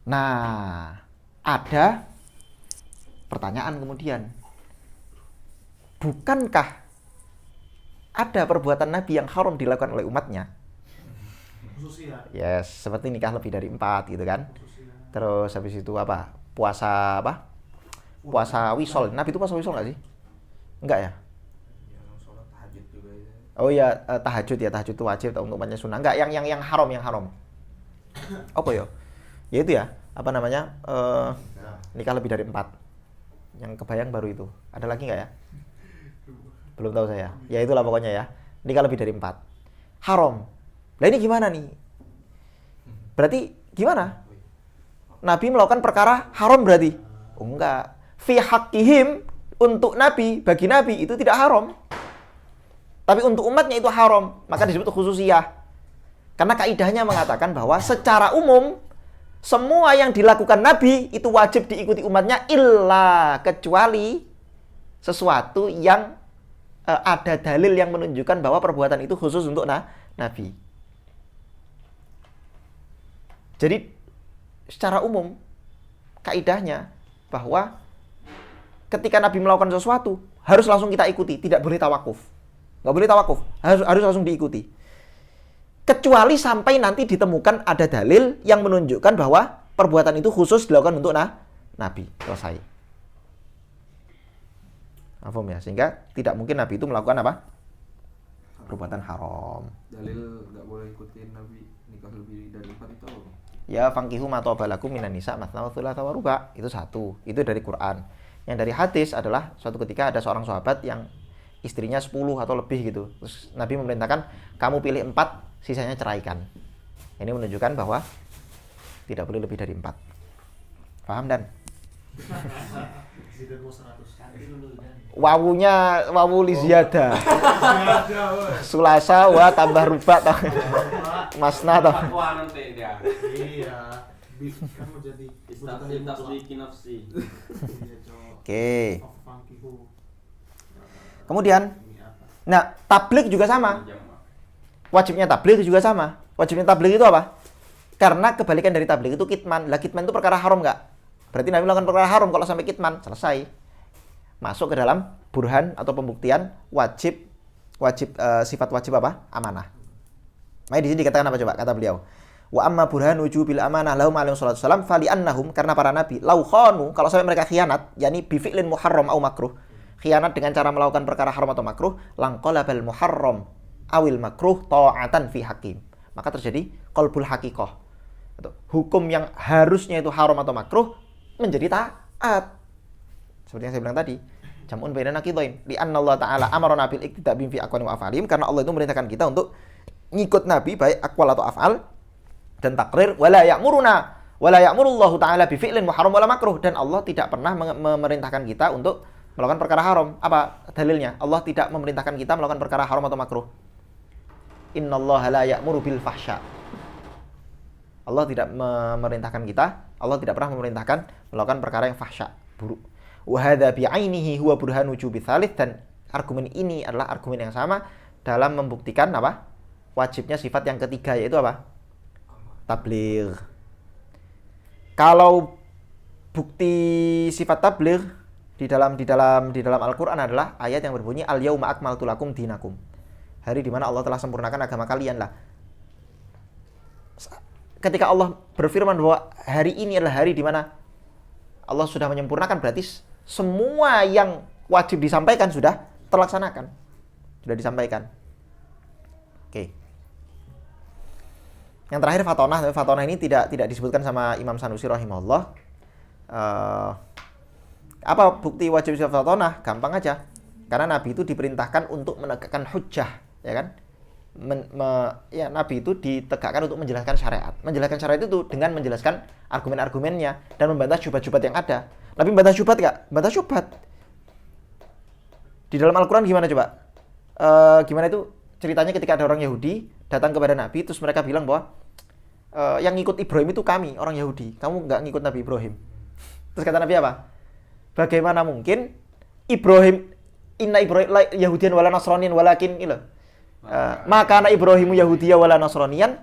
Nah, ada pertanyaan kemudian. Bukankah ada perbuatan Nabi yang haram dilakukan oleh umatnya. Khususnya. Yes, seperti nikah lebih dari 4 gitu kan. Khususnya. Terus habis itu apa? Puasa apa? Puasa wisol. Nabi itu puasa wisol nggak sih? Enggak ya? Sholat tahajud juga ya. Oh iya, tahajud ya, tahajud itu wajib untuk umatnya sunnah. Enggak, yang haram, yang haram. Apa ya? Ya itu ya, apa namanya? Nikah lebih dari 4. Yang kebayang baru itu. Ada lagi nggak ya? Belum tahu saya. Ya itulah pokoknya ya. Nikah lebih dari 4. Haram. Lah ini gimana nih? Berarti gimana? Nabi melakukan perkara haram berarti? Oh enggak. Fi haqqihim, untuk Nabi, bagi Nabi itu tidak haram. Tapi untuk umatnya itu haram. Maka disebut khususiyah. Karena kaidahnya mengatakan bahwa secara umum semua yang dilakukan Nabi itu wajib diikuti umatnya illa kecuali sesuatu yang ada dalil yang menunjukkan bahwa perbuatan itu khusus untuk Nabi. Jadi secara umum kaidahnya bahwa ketika Nabi melakukan sesuatu harus langsung kita ikuti, tidak boleh tawakuf. Nggak boleh tawakuf, harus langsung diikuti. Kecuali sampai nanti ditemukan ada dalil yang menunjukkan bahwa perbuatan itu khusus dilakukan untuk Nabi. Selesai. Paham ya? Sehingga tidak mungkin Nabi itu melakukan apa? Perbuatan haram. Dalil nggak boleh ikutin Nabi nikah lebih dari 4 itu apa? Ya fankihu ma taba lakum minan nisa matsna wa thulatha wa ruba'. Itu satu. Itu dari Quran. Yang dari hadis adalah suatu ketika ada seorang sahabat yang istrinya 10 atau lebih gitu. Terus Nabi memerintahkan kamu pilih 4, sisanya ceraikan. Ini menunjukkan bahwa tidak boleh lebih dari 4. Paham dan? Presiden mau 100. Wawunya wawu li ziyada. Sulasa wa tambah ruba toh. Masna toh. Wah nanti dia. Iya. Kan mau jadi Nafsi. Iya, Cok. Oke. Fankihu. Kemudian, Ini apa? nah tabligh juga sama. Wajibnya tabligh juga sama. Wajibnya tabligh itu apa? Karena kebalikan dari tabligh itu kitman. Lah kitman itu perkara haram nggak? Berarti Nabi melakukan perkara haram kalau sampai kitman. Selesai. Masuk ke dalam burhan atau pembuktian wajib sifat wajib apa? Amanah. Makanya di sini dikatakan apa coba? Kata beliau. Wa amma burhan wujubil amanah lahum alaihi salatu wasallam fali annahum, karena para nabi lau khanu, kalau sampai mereka khianat, yakni bi fi'lin muharram au makruh. Khianat dengan cara melakukan perkara haram atau makruh, langqalabal muharram awil makruh ta'atan fi hakim. Maka terjadi qalbul haqiqah. Hukum yang harusnya itu haram atau makruh menjadi taat. Seperti yang saya bilang tadi, jam'un baina naqidain. Li anna Allah Ta'ala amarna bil iqtida' fi aqwali wa af'alihim, karena Allah itu memerintahkan kita untuk ngikut Nabi baik akwal atau af'al, dan takrir wala ya'murullahu ta'ala bi fi'lin muharram wala makruh, dan Allah tidak pernah memerintahkan kita untuk melakukan perkara haram. Apa dalilnya? Allah tidak memerintahkan kita melakukan perkara haram atau makruh. Innallaha la ya'muru bil fahsya. Allah tidak memerintahkan kita, Allah tidak pernah memerintahkan melakukan perkara yang fahsya, buruk. Wa hadza bi'ainihi huwa burhanu wujubi tsalits, dan argumen ini adalah argumen yang sama dalam membuktikan apa? Wajibnya sifat yang ketiga, yaitu apa? Tabligh. Kalau bukti sifat tabligh di dalam Al-Qur'an adalah ayat yang berbunyi al yauma akmaltu lakum dinakum. Hari di mana Allah telah sempurnakan agama kalian lah. Ketika Allah berfirman bahwa hari ini adalah hari di mana Allah sudah menyempurnakan, berarti semua yang wajib disampaikan sudah terlaksanakan. Sudah disampaikan. Oke. Yang terakhir fatonah. Fatonah ini tidak disebutkan sama Imam Sanusi rahimahullah. Apa bukti wajib sifat fatonah? Gampang aja. Karena Nabi itu diperintahkan untuk menegakkan hujjah, ya kan? Nabi itu ditegakkan untuk menjelaskan syariat. Menjelaskan syariat itu dengan menjelaskan argumen-argumennya dan membantah syubhat-syubhat yang ada. Nabi membantah syubhat nggak? Membantah syubhat. Di dalam Al-Quran gimana coba? Gimana itu ceritanya ketika ada orang Yahudi datang kepada Nabi, terus mereka bilang bahwa yang ngikut Ibrahim itu kami, orang Yahudi. Kamu nggak ngikut Nabi Ibrahim. Terus kata Nabi apa? Bagaimana mungkin Ibrahim, inna Ibrahim Yahudian wala Nasranian walakin maka anak Ibrahimu Yahudiyah wala Nasranian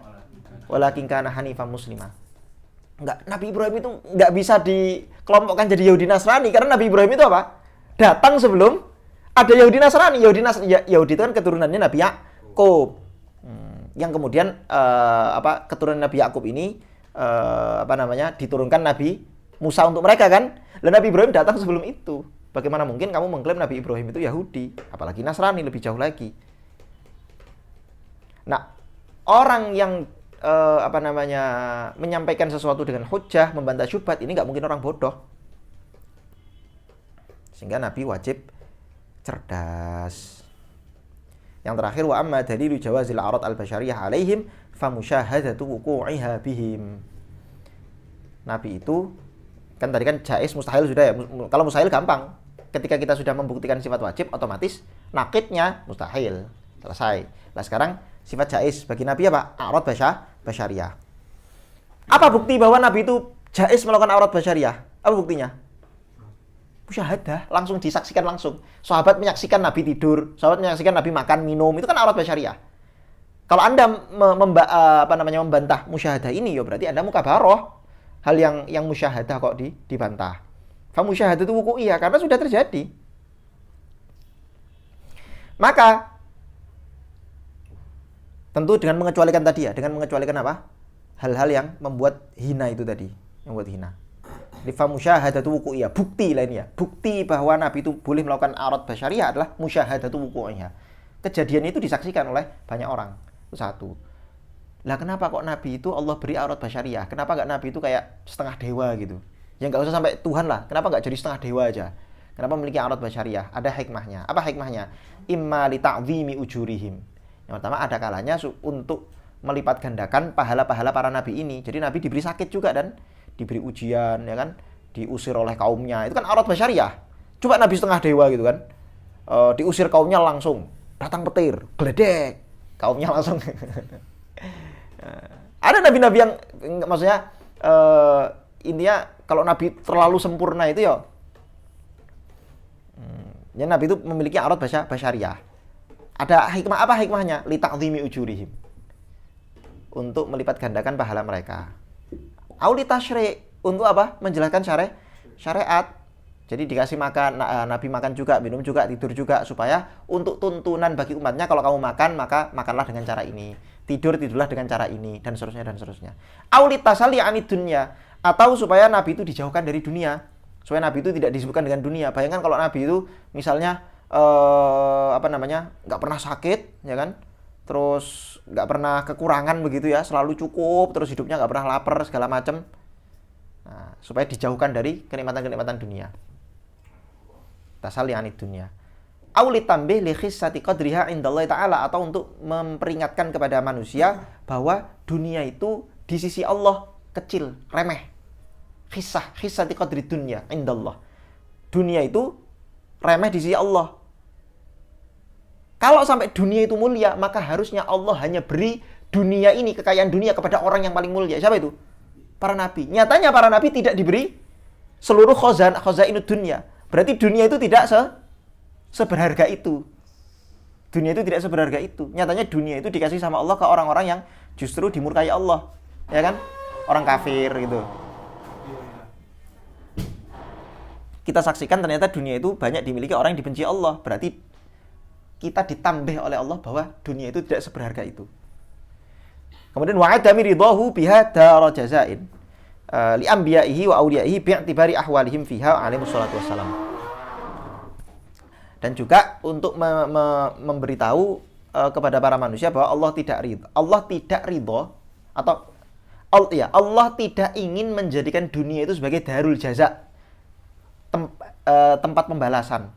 walakin kana hanifan muslimah. Enggak, Nabi Ibrahim itu enggak bisa dikelompokkan jadi Yahudi Nasrani, karena Nabi Ibrahim itu apa? Datang sebelum Ada Yahudi Nasrani. Yahudi itu kan keturunannya Nabi Yakub. Yang kemudian keturunan Nabi Yakub ini diturunkan Nabi Musa untuk mereka kan. Dan Nabi Ibrahim datang sebelum itu. Bagaimana mungkin kamu mengklaim Nabi Ibrahim itu Yahudi, apalagi Nasrani lebih jauh lagi. Nah, orang yang menyampaikan sesuatu dengan hujjah, membantah syubhat, ini nggak mungkin orang bodoh. Sehingga Nabi wajib cerdas. Yang terakhir, wa amma dalilu jawazil arad al-basyariyah alaihim famusyahadatu wuqu'iha bihim. Nabi itu kan tadi kan jaiz mustahil sudah ya. Kalau mustahil gampang. Ketika kita sudah membuktikan sifat wajib, otomatis nakidnya mustahil. Selesai. Nah sekarang sifat jaiz bagi Nabi apa? Arad basyariyah. Apa bukti bahwa Nabi itu jaiz melakukan arad basyariyah? Apa buktinya? Musyahadah, langsung disaksikan langsung. Sahabat menyaksikan Nabi tidur, sahabat menyaksikan Nabi makan, minum, itu kan arad basyariyah. Kalau Anda membantah musyahadah ini, ya berarti Anda mukabaroh. Hal yang musyahadah kok dibantah. Fa musyahadah itu wuku'iyah karena sudah terjadi. Maka tentu dengan mengecualikan tadi ya, dengan mengecualikan apa? Hal-hal yang membuat hina itu tadi, yang membuat hina. Fa musyahadatu wuku'iyah, bukti lainnya. Bukti bahwa Nabi itu boleh melakukan arad basyariyah adalah musyahadatu wuku'iyah. Kejadian itu disaksikan oleh banyak orang. Itu satu. Lah kenapa kok Nabi itu Allah beri arad basyariyah? Kenapa enggak Nabi itu kayak setengah dewa gitu? Ya enggak usah sampai Tuhan lah. Kenapa enggak jadi setengah dewa aja? Kenapa memiliki arad basyariyah? Ada hikmahnya. Apa hikmahnya? Imma li ta'dhimi ujurihim. Yang pertama ada kalanya untuk melipat gandakan pahala-pahala para nabi ini. Jadi Nabi diberi sakit juga dan diberi ujian, ya kan? Diusir oleh kaumnya. Itu kan arad basyariyah. Coba Nabi setengah dewa gitu kan. Diusir kaumnya langsung. Datang petir, geledek. Kaumnya langsung. Ada nabi-nabi yang maksudnya intinya kalau nabi terlalu sempurna itu ya nabi itu memiliki arad basyariyah. Ada hikmah, apa hikmahnya? Li ta'dhimi ujurihim. Untuk melipat gandakan pahala mereka. Au li tasyri', untuk apa? Menjelaskan syariat. Jadi dikasih makan, Nabi makan juga, minum juga, tidur juga, supaya untuk tuntunan bagi umatnya, kalau kamu makan, maka makanlah dengan cara ini. Tidurlah dengan cara ini, dan seterusnya, dan seterusnya. Aulit tasali anid dunya, atau supaya Nabi itu dijauhkan dari dunia. Supaya Nabi itu tidak disibukkan dengan dunia. Bayangkan kalau Nabi itu, misalnya, nggak pernah sakit, ya kan? Terus nggak pernah kekurangan begitu ya, selalu cukup, terus hidupnya nggak pernah lapar, segala macam. Nah, supaya dijauhkan dari kenikmatan-kenikmatan dunia. Tasali anid dunya. Aulit tambih li khissati qadriha indallahi ta'ala, atau untuk memperingatkan kepada manusia bahwa dunia itu di sisi Allah kecil, remeh. Khissati qadri dunya indallah. Dunia itu remeh di sisi Allah. Kalau sampai dunia itu mulia, maka harusnya Allah hanya beri dunia ini, kekayaan dunia kepada orang yang paling mulia. Siapa itu? Para nabi. Nyatanya para nabi tidak diberi seluruh khazainud dunya. Berarti dunia itu tidak seberharga itu. Dunia itu tidak seberharga itu. Nyatanya dunia itu dikasih sama Allah ke orang-orang yang justru dimurkai Allah. Ya kan? Orang kafir gitu. Kita saksikan ternyata dunia itu banyak dimiliki orang yang dibenci Allah. Berarti kita ditambah oleh Allah bahwa dunia itu tidak seberharga itu. Kemudian wa'adami ridahu biha dara jazain li anbiya'ihi wa awliyaihi bi'tibari ahwalihim fiha alaihi wassalatu wassalam. Dan juga untuk memberitahu kepada para manusia bahwa Allah tidak ridha. Allah tidak ingin menjadikan dunia itu sebagai darul jaza, tempat pembalasan.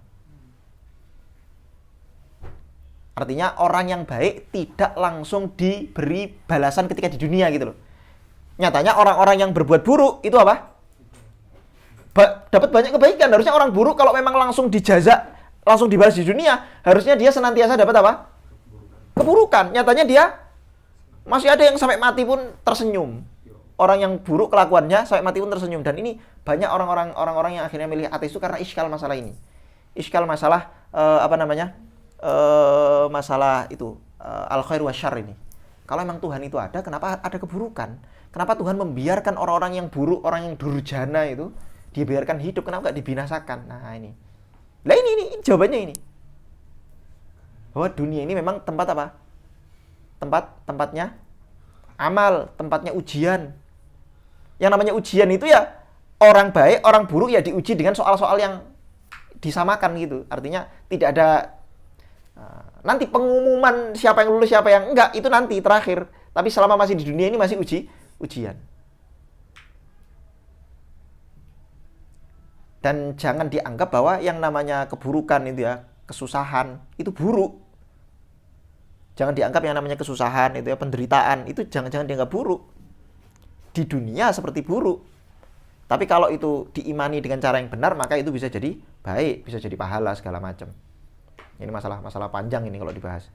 Artinya orang yang baik tidak langsung diberi balasan ketika di dunia gitu loh. Nyatanya orang-orang yang berbuat buruk itu apa? Dapat banyak kebaikan. Harusnya orang buruk kalau memang langsung dijaza, langsung dibalas di dunia, harusnya dia senantiasa dapat apa? Keburukan. Nyatanya dia masih ada yang sampai mati pun tersenyum. Orang yang buruk kelakuannya sampai mati pun tersenyum. Dan ini banyak orang-orang yang akhirnya milih ateis itu karena iskal masalah ini. Iskal masalah masalah itu al-khair wa syarr ini. Kalau memang Tuhan itu ada, kenapa ada keburukan? Kenapa Tuhan membiarkan orang-orang yang buruk, orang yang durjana itu dibiarkan hidup? Kenapa nggak dibinasakan? Nah ini. Lah ini jawabannya ini. Bahwa dunia ini memang tempat apa? Tempatnya amal, tempatnya ujian. Yang namanya ujian itu ya orang baik, orang buruk ya diuji dengan soal-soal yang disamakan gitu. Artinya tidak ada nanti pengumuman siapa yang lulus siapa yang enggak itu nanti terakhir. Tapi selama masih di dunia ini masih ujian. Dan jangan dianggap bahwa yang namanya keburukan itu ya, kesusahan itu buruk. Jangan dianggap yang namanya kesusahan itu ya, penderitaan itu jangan dianggap buruk. Di dunia seperti buruk. Tapi kalau itu diimani dengan cara yang benar, maka itu bisa jadi baik, bisa jadi pahala segala macam. Ini masalah panjang ini kalau dibahas.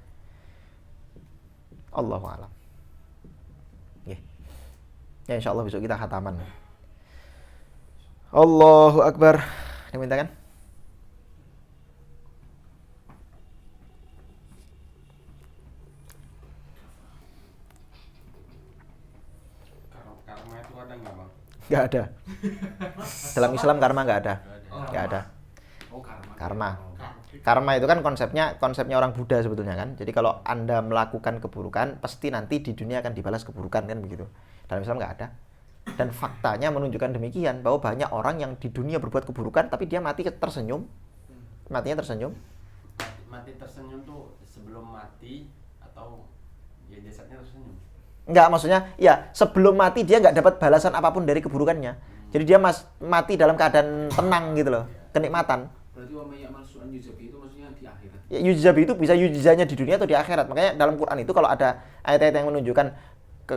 Allahu a'lam. Ya insya Allah besok kita khataman. Allahu Akbar. Diminta kan? Karma itu ada nggak bang? Nggak ada. Dalam Islam karma nggak ada. Nggak ada. Oh, karma. Karma. Karma itu kan konsepnya orang Buddha sebetulnya kan. Jadi kalau Anda melakukan keburukan, pasti nanti di dunia akan dibalas keburukan kan begitu. Dalam Islam nggak ada. Dan faktanya menunjukkan demikian, bahwa banyak orang yang di dunia berbuat keburukan tapi dia mati tersenyum. Matinya tersenyum. Mati tersenyum tuh sebelum mati atau ya jasadnya tersenyum? Enggak, maksudnya ya sebelum mati dia nggak dapat balasan apapun dari keburukannya. Jadi dia mati dalam keadaan tenang gitu loh, kenikmatan. Berarti wa may ya'mal su'an yujzabi itu maksudnya di akhirat. Ya, yujzabi itu bisa yujzanya di dunia atau di akhirat. Makanya dalam Quran itu kalau ada ayat-ayat yang menunjukkan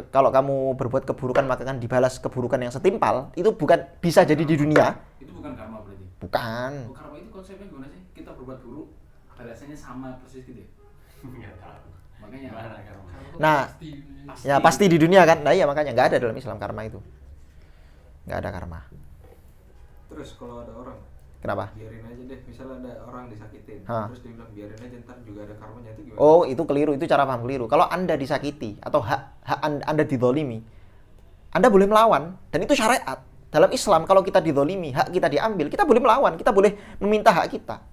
kalau kamu berbuat keburukan maka akan dibalas keburukan yang setimpal, itu bukan bisa jadi di dunia. Itu bukan karma berarti. Bukan. Oh, karma itu konsepnya gimana sih? Kita berbuat buruk, balasannya sama persis gitu ya? Nggak tahu. Makanya Gimana karma? Nah, ya pasti di dunia kan. Nah iya makanya nggak ada dalam Islam karma itu. Nggak ada karma. Terus kalau ada orang, Kenapa? biarin aja deh. Misalnya ada orang disakitin, Hah. terus dia bilang biarin aja ntar juga ada karmanya, itu gimana? Oh, itu keliru, itu cara paham keliru. Kalau Anda disakiti atau hak Anda didolimi, Anda boleh melawan, dan itu syariat. Dalam Islam kalau kita didolimi, hak kita diambil, kita boleh melawan, kita boleh meminta hak kita.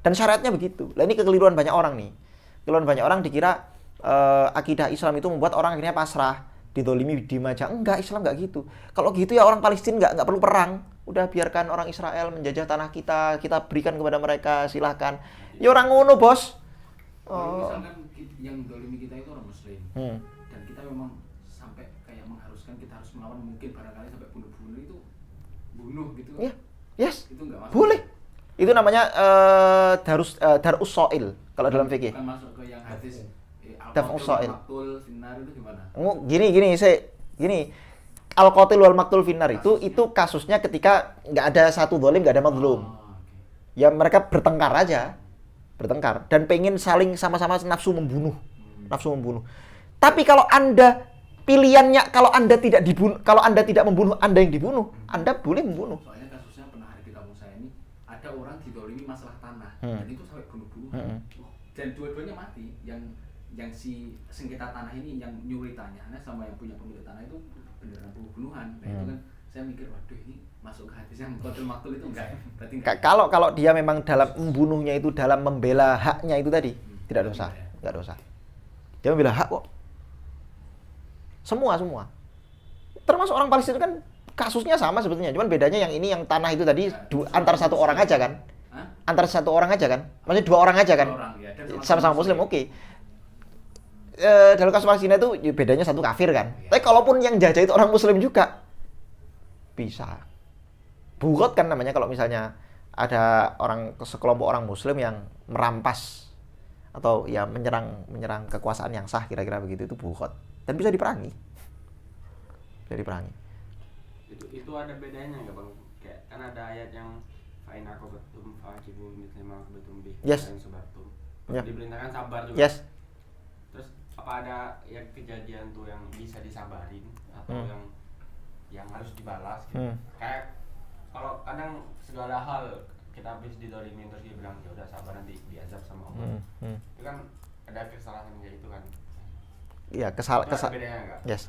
Dan syariatnya begitu. Nah ini kekeliruan banyak orang nih. Kekeliruan banyak orang dikira akidah Islam itu membuat orang akhirnya pasrah, didolimi, diem aja. Enggak, Islam enggak gitu. Kalau gitu ya orang Palestina enggak perlu perang. Udah biarkan orang Israel menjajah tanah kita berikan kepada mereka, silahkan. Ya orang ngono, bos. kalau misalkan yang dolimi kita itu orang Muslim, Hmm. dan kita memang sampai kayak mengharuskan kita harus melawan, mungkin barangkali sampai bunuh-bunuh itu bunuh gitu. Ya, yes. Itu enggak masuk. Boleh. Itu namanya darus soil kalau dalam fikih. Bukan masuk ke yang hadis Daf'us sa'il. Maktul finnar itu gimana? Gini. Al-qatil wal maktul finnar itu kasusnya ketika nggak ada satu zalim, nggak ada mazlum. Oh, oke. Ya mereka bertengkar aja. Bertengkar dan pengen saling sama-sama nafsu membunuh. Tapi kalau Anda pilihannya kalau Anda tidak dibunuh, kalau Anda tidak membunuh, Anda yang dibunuh, Anda boleh membunuh. Soalnya kasusnya pernah ada di kampung saya ini, ada orang didolimi masalah tanah, Hmm. dan itu sampai bunuh-bunuh. Dan dua-duanya mati. Yang si sengketa tanah ini yang nyuri tanahnya sama yang punya pemilik tanah itu beneran bunuh-bunuhan. Nah itu kan saya mikir, waduh ini masuk ke hadis yang qatil maktul itu enggak. Berarti enggak. Kalau dia memang dalam membunuhnya itu dalam membela haknya itu tadi, tidak dosa, nggak dosa. Dia membela hak kok. Semua. Termasuk orang Palestina kan kasusnya sama sebetulnya. Cuman bedanya yang ini yang tanah itu tadi antara satu orang aja kan. Hah? Antara satu orang aja kan. Maksudnya dua orang aja kan. Dua orang, ya. Dan Sama-sama Muslim, oke. Dalam kasus Palestina itu ya bedanya satu kafir kan. Tapi kalaupun yang jajah itu orang Muslim juga bisa. Bugot kan namanya kalau misalnya ada sekelompok orang Muslim yang merampas atau ya menyerang kekuasaan yang sah kira-kira begitu, itu bugot dan bisa diperangi. Itu ada bedanya nggak bang? Kayak kan ada ayat yang fa'in aqabatum fa'aqibu mithla ma aqabtum bih Yes. wa in sabartum. Ya. Diperintahkan sabar juga. Yes. Terus apa ada yang kejadian tuh yang bisa disabarin atau yang harus dibalas gitu? Kayak kalau kadang segala hal kita habis didolimin terus dia bilang ya udah sabar nanti diazab sama Allah. Itu kan ada kesalahan kayak itu kan. Iya, Itu ada bedanya nggak? Yes.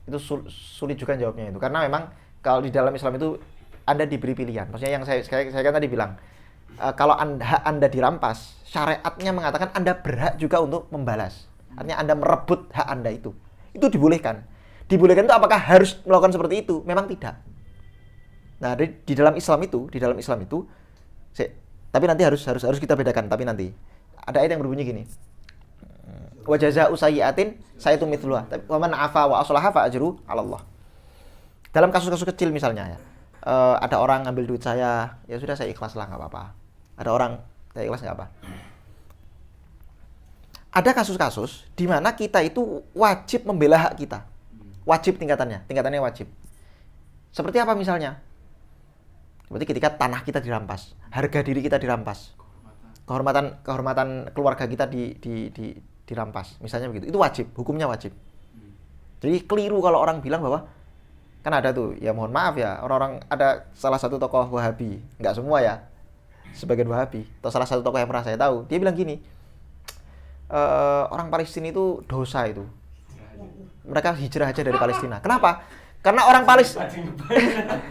Itu sulit juga jawabnya itu. Karena memang kalau di dalam Islam itu Anda diberi pilihan. Maksudnya yang saya kan tadi bilang, kalau hak Anda dirampas, syariatnya mengatakan Anda berhak juga untuk membalas. Artinya Anda merebut hak Anda itu. Itu dibolehkan. Dibolehkan itu apakah harus melakukan seperti itu? Memang tidak. Nah, di dalam Islam itu, tapi nanti harus kita bedakan, tapi nanti. Ada ayat yang berbunyi gini. Wa jazaa'u sayyi'atin sayyi'atun mithluha. Wa man 'afa wa aslaha fa ajru 'ala Allah. Dalam kasus-kasus kecil misalnya ya. Ada orang ngambil duit saya, ya sudah saya ikhlas lah, nggak apa-apa. Ada orang saya ikhlas nggak apa. Ada kasus-kasus di mana kita itu wajib membela hak kita. Wajib tingkatannya wajib. Seperti apa misalnya? Seperti ketika tanah kita dirampas, harga diri kita dirampas, kehormatan keluarga kita dirampas, misalnya begitu. Itu wajib, hukumnya wajib. Jadi keliru kalau orang bilang bahwa kan ada tuh, ya mohon maaf ya, orang-orang ada salah satu tokoh Wahabi, nggak semua ya, sebagian Wahabi, atau salah satu tokoh yang pernah saya tahu, dia bilang gini, orang Palestina itu dosa itu, mereka hijrah aja dari Palestina. Kenapa? Karena orang Palestina,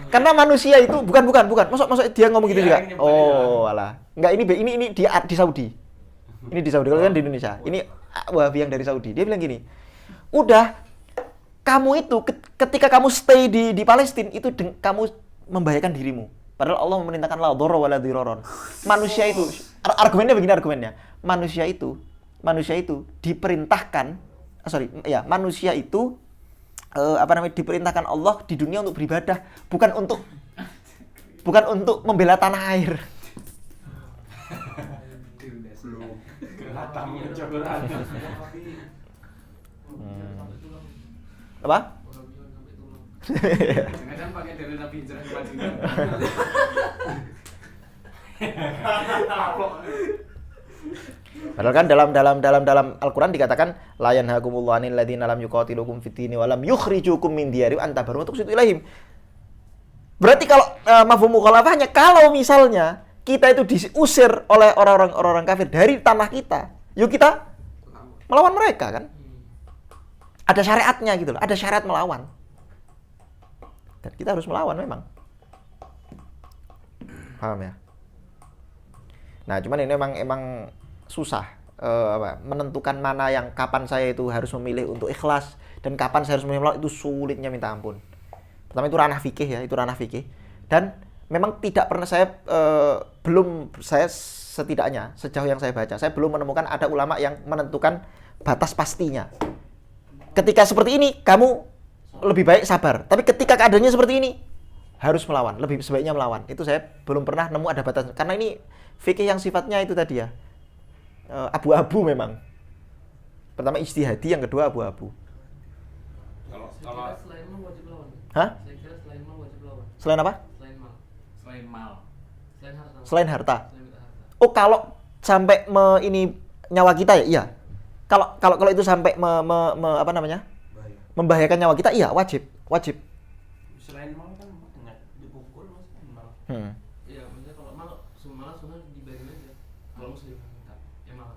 karena manusia itu bukan. Masuk dia ngomong gitu juga. Oh, alah. Enggak, ini di Saudi. Ini di Saudi, kalau kan di Indonesia. Ini Wahabi yang dari Saudi. Dia bilang gini, udah, kamu itu ketika kamu stay di Palestina itu kamu membahayakan dirimu. Padahal Allah memerintahkan la dharra wala dhiraron. Manusia itu argumennya begini argumennya. Manusia itu diperintahkan manusia itu diperintahkan Allah di dunia untuk beribadah, bukan untuk membela tanah air. Apa? Jangan pakai dari Nabi hijrah ke Madinah. Padahal kan dalam Al-Qur'an dikatakan la yanhakumullahu 'anil ladzina lam yuqatilukum fid dini wa lam yukhrijukum min diyarikum an tabarru tuqsitu ilaihim. Berarti kalau mafhum mukhalafahnya, kalau misalnya kita itu diusir oleh orang-orang kafir dari tanah kita, yuk kita melawan mereka kan? Ada syariatnya gitu loh, ada syariat melawan. Dan kita harus melawan memang. Paham ya? Nah, cuman ini emang susah menentukan mana yang kapan saya itu harus memilih untuk ikhlas dan kapan saya harus memilih itu sulitnya minta ampun. Pertama itu ranah fikih. Dan memang tidak pernah saya setidaknya sejauh yang saya baca, saya belum menemukan ada ulama yang menentukan batas pastinya. Ketika seperti ini kamu lebih baik sabar, tapi ketika keadaannya seperti ini harus melawan, lebih sebaiknya melawan. Itu saya belum pernah nemu ada batas, karena ini fikih yang sifatnya itu tadi ya, abu-abu memang. Pertama ijtihadi, yang kedua abu-abu. Kalau Selain mal wajib lawan. Hah? Saya kira selain mal wajib lawan. Selain apa? Selain mal. Selain mal. Selain harta. Selain harta. Selain minta harta. Oh, kalau sampai ini nyawa kita ya, iya. Kalau itu sampai membahayakan nyawa kita, iya wajib. selain mal kan banyak dipukul mas mal. Iya, maksudnya kalau mal malah sunnah dibayarin aja. Kalau muslim minta, ya malah.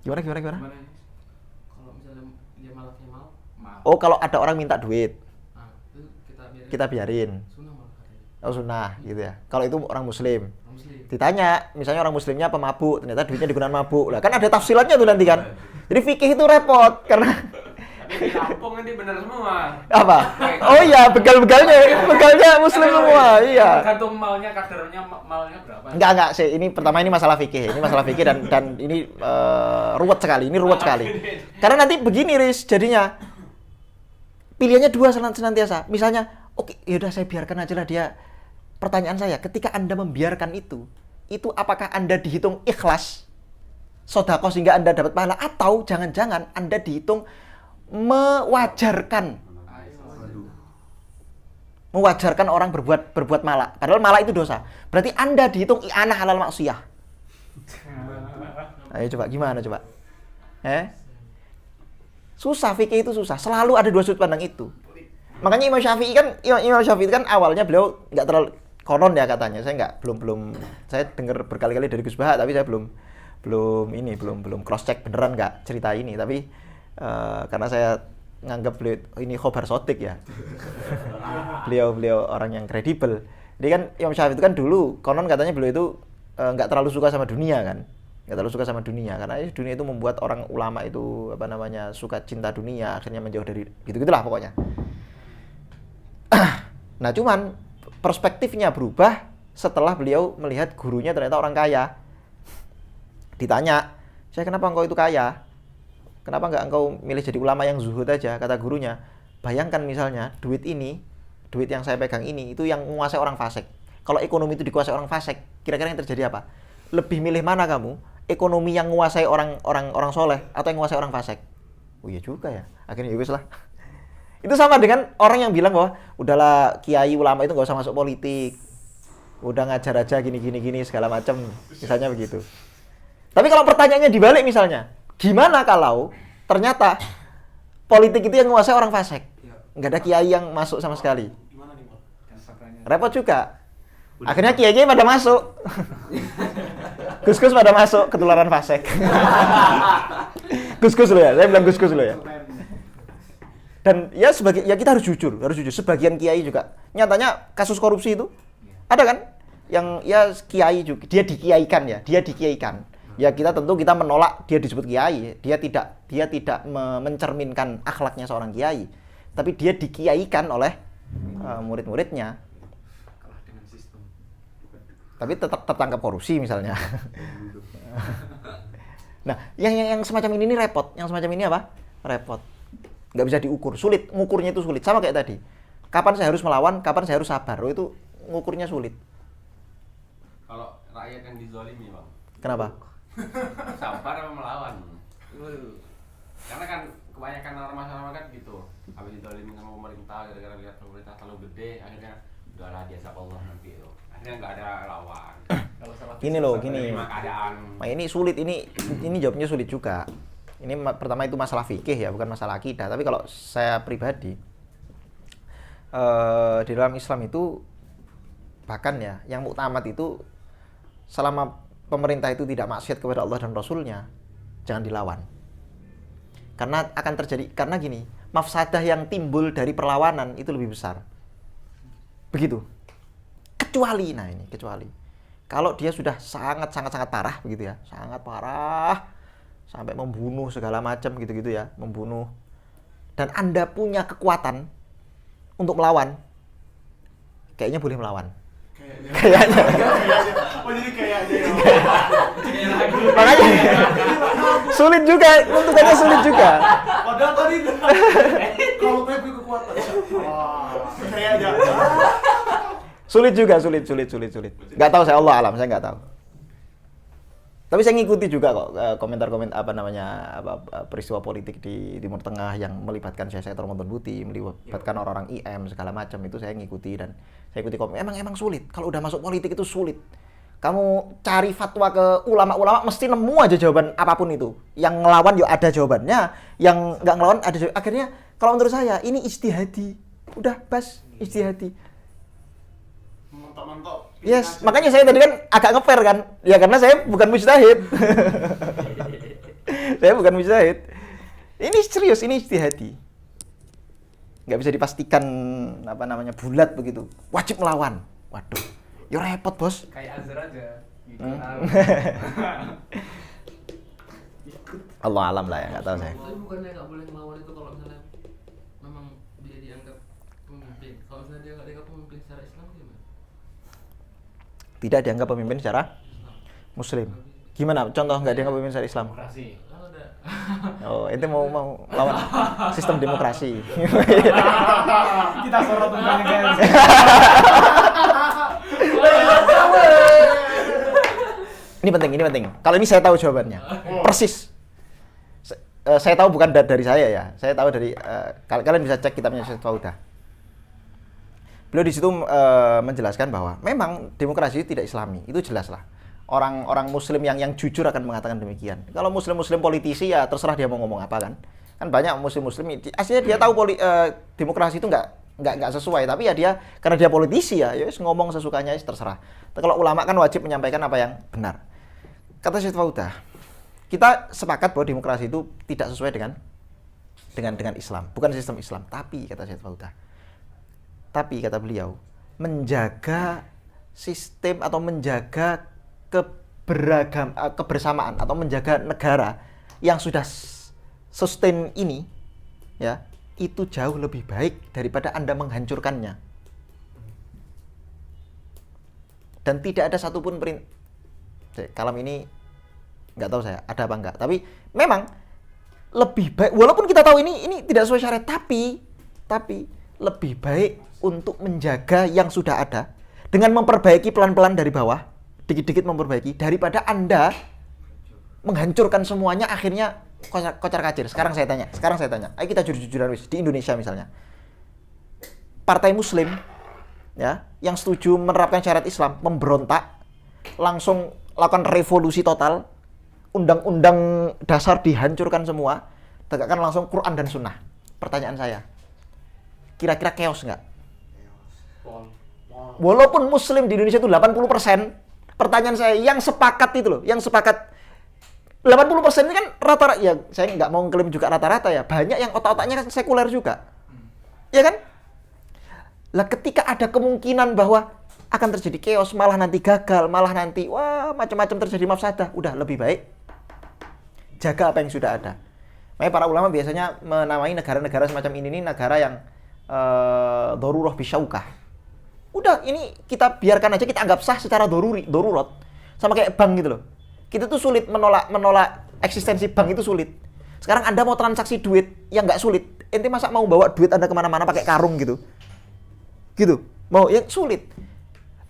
Gimana? Gimana ini? Kalau misalnya dia malaknya mal, Mal. Oh, kalau ada orang minta duit, nah itu kita biarin. Sunnah malah katanya. Oh, sunnah gitu ya. Kalau itu orang muslim. Orang muslim. Ditanya, misalnya orang muslimnya pemabuk, ternyata duitnya digunakan mabuk. Lah kan ada tafsilannya tuh nanti kan. Jadi fikih itu repot karena Tapi di Lampung nanti benar semua. apa? Oh iya, begalnya muslim semua. Iya. Tergantung malnya, kadarnya malnya berapa. Enggak sih. Ini pertama ini masalah fikih. Dan ini ruwet sekali. Karena nanti begini Riz, jadinya pilihannya dua senantiasa. Misalnya, oke, yaudah saya biarkan aja lah dia. Pertanyaan saya, ketika Anda membiarkan itu apakah Anda dihitung ikhlas, sedekah sehingga Anda dapat pahala, atau jangan-jangan Anda dihitung mewajarkan orang berbuat malak, padahal malak itu dosa. Berarti Anda dihitung i'anah alal maksiyah. Ayo coba gimana coba? Susah, fikih itu susah. Selalu ada dua sudut pandang itu. Makanya Imam Syafi'i kan awalnya beliau nggak terlalu konon ya katanya. Saya saya dengar berkali-kali dari Gus Baha, tapi saya belum cross check beneran nggak cerita ini. Tapi karena saya nganggap beliau ini khobar sodik ya. beliau orang yang kredibel. Jadi kan Imam Syafi'i itu kan dulu konon katanya beliau itu nggak terlalu suka sama dunia kan, nggak terlalu suka sama dunia karena dunia itu membuat orang ulama itu suka cinta dunia, akhirnya menjauh dari gitu-gitulah pokoknya. Nah cuman perspektifnya berubah setelah beliau melihat gurunya ternyata orang kaya. Ditanya, saya kenapa engkau itu kaya? Kenapa nggak engkau milih jadi ulama yang zuhud aja? Kata gurunya, bayangkan misalnya duit yang saya pegang ini itu yang menguasai orang fasik. Kalau ekonomi itu dikuasai orang fasik, kira-kira yang terjadi apa? Lebih milih mana kamu? Ekonomi yang menguasai orang soleh atau yang menguasai orang fasik? Oh iya juga ya. Akhirnya ya wis lah. Itu sama dengan orang yang bilang bahwa udahlah kiai ulama itu nggak usah masuk politik. Udah ngajar aja gini segala macam. Misalnya begitu. Tapi kalau pertanyaannya dibalik misalnya, gimana kalau ternyata politik itu yang menguasai orang fasik? Nggak ada kiai yang masuk sama sekali. Gimana nih, Pak? Repot juga. Akhirnya kiai pada masuk. Gus-gus pada masuk, ketularan fasik. Gus-gus lo ya, saya bilang gus-gus lo ya. Dan ya kita harus jujur. Sebagian kiai juga nyatanya kasus korupsi itu ada kan? Yang ya kiai juga, dia dikiaikan. Ya kita menolak dia disebut kiai. Dia tidak mencerminkan akhlaknya seorang kiai. Tapi dia dikiaikan oleh murid-muridnya. Tapi tetap tertangkap korupsi misalnya. Nah, yang semacam ini repot. Yang semacam ini apa? Repot. Nggak bisa diukur, sulit. Ngukurnya itu sulit. Sama kayak tadi. Kapan saya harus melawan, kapan saya harus sabar. Itu ngukurnya sulit. Kalau rakyat yang dizalimi, Bang. Kenapa? Sabar apa melawan? Karena kan kebanyakan orang masyarakat kan gitu. Habis dizalimi sama pemerintah gara-gara lihat pemerintah terlalu gede, akhirnya udahlah dia sama Allah nanti itu. Akhirnya nggak ada lawan. Gini loh, gini. Keadaan. Nah, ini sulit, ini jawabnya sulit juga. Ini pertama itu masalah fikih ya, bukan masalah akidah. Tapi kalau saya pribadi, di dalam Islam itu bahkan ya, yang muktamad itu selama pemerintah itu tidak maksiat kepada Allah dan Rasulnya, jangan dilawan. Karena akan terjadi, karena gini, mafsadah yang timbul dari perlawanan itu lebih besar. Begitu. Kecuali kalau dia sudah sangat parah begitu ya, sangat parah sampai membunuh segala macam gitu-gitu ya, membunuh, dan Anda punya kekuatan untuk melawan, kayaknya boleh melawan. Kayaknya. Oh jadi kayaknya. Makanya sulit juga, untukannya sulit juga. Padahal tadi kalau PP kekuatan. Wah, kayaknya. Sulit juga. Nggak tahu saya, Allah alam, saya nggak tahu. Tapi saya ngikuti juga kok komentar-komentar peristiwa politik di Timur Tengah yang melibatkan Syekh Ramadan Buti, melibatkan orang-orang IM segala macam, itu saya ngikuti dan saya ikuti emang sulit. Kalau udah masuk politik itu sulit. Kamu cari fatwa ke ulama-ulama mesti nemu aja jawaban apapun itu. Yang ngelawan ya ada jawabannya, yang nggak ngelawan ada jawabannya. Akhirnya kalau menurut saya ini ijtihadi. Udah bas ijtihadi. Mentok-mentok. Yes, makanya saya tadi kan agak nge-fair kan. Ya karena saya bukan mujtahid. Saya bukan mujtahid. Ini serius, ini ijtihadi. Nggak bisa dipastikan bulat begitu. Wajib melawan. Waduh, ya repot bos. Kayak Azhar aja. Allah alam lah ya, nggak tahu saya. Tapi bukannya nggak boleh melawan itu kalau misalnya memang dia dianggap pemimpin. Kalau misalnya dia nggak dianggap pemimpin secara Islam gimana? Tidak dianggap pemimpin secara Muslim. Gimana? Contoh nggak dianggap pemimpin secara Islam? Demokrasi. Kalau ada Oh, itu mau lawan sistem demokrasi. Kita sorot tentang guys. Ini penting. Kalau ini saya tahu jawabannya. Persis. Saya tahu bukan dari saya ya. Saya tahu dari kalian bisa cek kitabnya Syekh Faudah. Beliau di situ menjelaskan bahwa memang demokrasi itu tidak Islami. Itu jelas lah. Orang Muslim yang jujur akan mengatakan demikian. Kalau Muslim politisi ya terserah dia mau ngomong apa kan. Kan banyak Muslim aslinya dia tahu demokrasi itu nggak sesuai, tapi ya dia karena dia politisi ya ngomong sesukanya terserah. Tapi kalau ulama kan wajib menyampaikan apa yang benar. Kata Syekh Faudah, kita sepakat bahwa demokrasi itu tidak sesuai dengan Islam, bukan sistem Islam. Tapi kata Syekh Faudah, kata beliau, menjaga sistem atau menjaga kebersamaan atau menjaga negara yang sudah sustain ini, ya, itu jauh lebih baik daripada Anda menghancurkannya. Dan tidak ada satupun kalam ini nggak tahu saya ada apa enggak, tapi memang lebih baik, walaupun kita tahu ini tidak sesuai syariat, tapi lebih baik untuk menjaga yang sudah ada dengan memperbaiki pelan-pelan dari bawah, dikit-dikit memperbaiki, daripada Anda menghancurkan semuanya akhirnya kocar-kacir. Sekarang saya tanya, ayo kita jujur-jujuran wis di Indonesia misalnya. Partai Muslim, ya, yang setuju menerapkan syariat Islam memberontak, langsung lakukan revolusi total, undang-undang dasar dihancurkan semua, tegakkan langsung Quran dan Sunnah. Pertanyaan saya, kira-kira chaos nggak? Walaupun Muslim di Indonesia itu 80%, pertanyaan saya, yang sepakat itu loh, yang sepakat 80% ini kan rata-rata, ya saya nggak mau klaim juga rata-rata ya, banyak yang otak-otaknya kan sekuler juga, ya kan? Lah ketika ada kemungkinan bahwa akan terjadi chaos, malah nanti gagal, malah nanti wah macam-macam terjadi mafsadah, udah lebih baik jaga apa yang sudah ada. Makanya para ulama biasanya menamai negara-negara semacam ini negara yang darurah bisyaukah. Udah ini kita biarkan aja, kita anggap sah secara darurat, sama kayak bank gitu loh. Kita tuh sulit menolak eksistensi bank itu sulit. Sekarang Anda mau transaksi duit yang nggak sulit, ente masa mau bawa duit Anda kemana-mana pakai karung gitu mau, yang sulit.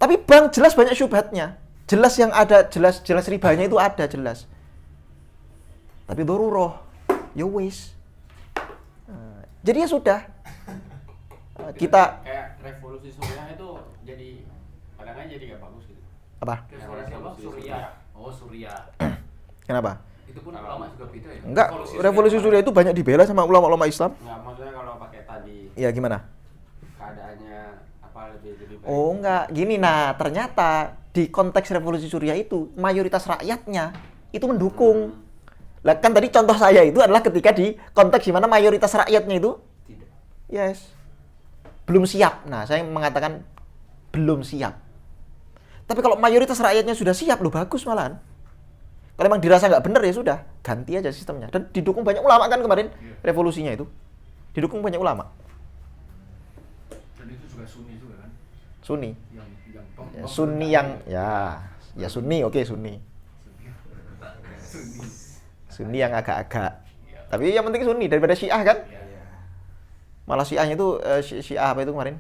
Tapi bank jelas banyak syubhatnya, jelas yang ada, jelas ribanya itu ada jelas. Tapi darurat, ya wis. Jadi ya sudah. Kita kayak revolusi Suriah itu jadi kadang-kadang jadi gak bagus gitu. apa? Revolusi apa? Suriah. Oh, Suriah. Apa? Itu pun ulama juga beda ya. Enggak, revolusi Suriah itu banyak dibela sama ulama-ulama Islam. Enggak, maksudnya kalau pakai tadi Ya gimana? keadaannya apa lebih baik. Oh enggak, gini, nah ternyata di konteks revolusi Suriah itu mayoritas rakyatnya itu mendukung. Lah kan tadi contoh saya itu adalah ketika di konteks di mana mayoritas rakyatnya itu Tidak. yes, belum siap. Nah, saya mengatakan belum siap. Tapi kalau mayoritas rakyatnya sudah siap, loh bagus malahan. Kalau memang dirasa nggak benar ya sudah, ganti aja sistemnya. Dan didukung banyak ulama kan kemarin revolusinya itu. Didukung banyak ulama. Dan itu juga Sunni juga kan. Sunni. Yang Sunni yang ya Sunni, oke Sunni. Sunni yang agak-agak. Tapi yang penting Sunni daripada Syiah kan? Malah Syiahnya itu Syiah apa itu kemarin?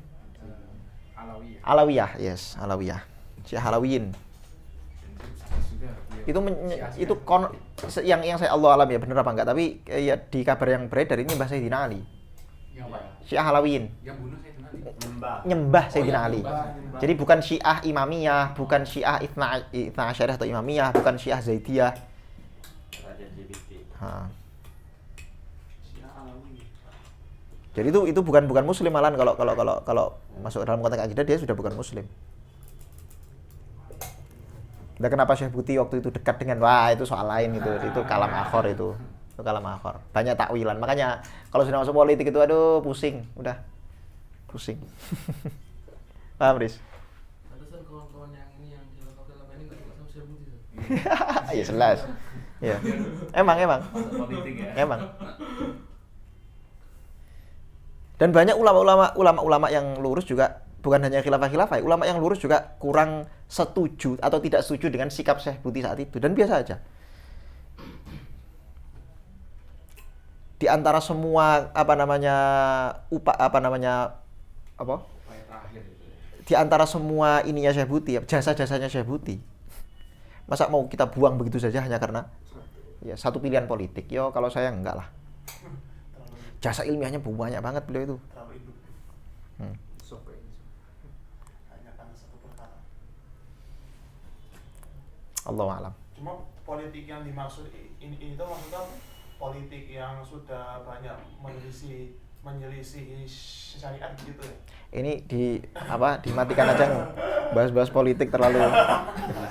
Alawiyah, yes, Alawiyah. Syiah Alawiyin. Itu yang saya Allah alam ya benar apa enggak, tapi ya di kabar yang beredar ini Mbah Sayyidina Ali. Syiah Alawiyin. Yang bunuh Sayyidina Ali. Nyembah Sayyidina Ali. nyembah. Jadi bukan Syiah Imamiyah, bukan Syiah Itsna Asyariyah atau Imamiyah, bukan Syiah Zaidiyah. Raja LGBT. Jadi itu bukan muslim malahan kalau masuk dalam konteks akidah dia sudah bukan muslim. Dan kenapa Syekh Buti waktu itu dekat dengan itu soal lain itu kalam akhor itu kalam akhor. Banyak takwilan. Makanya kalau sudah masuk politik itu aduh pusing, udah pusing. Paham, Riz? Pantesan kawan-kawan yang ini yang khilafah ini nggak suka sama Syekh Buti. Iya jelas. Iya. Emang. Politik ya. Emang. Dan banyak ulama yang lurus juga, bukan hanya khilafah, ulama yang lurus juga kurang setuju atau tidak setuju dengan sikap Syekh Buti saat itu, dan biasa aja. Di antara semua di antara semua ininya Syekh Buti, jasa-jasanya Syekh Buti, masa mau kita buang begitu saja hanya karena ya satu pilihan politik? Yo kalau saya enggak lah. Jasa ilmiahnya banyak banget beliau itu. Terlalu hidup. Hanya karena satu perkara. Allahu a'lam. Cuma politik yang dimaksud ini tuh maksudnya politik yang sudah banyak menyelisih syariat gitu ya. Ini dimatikan aja bahas-bahas politik terlalu.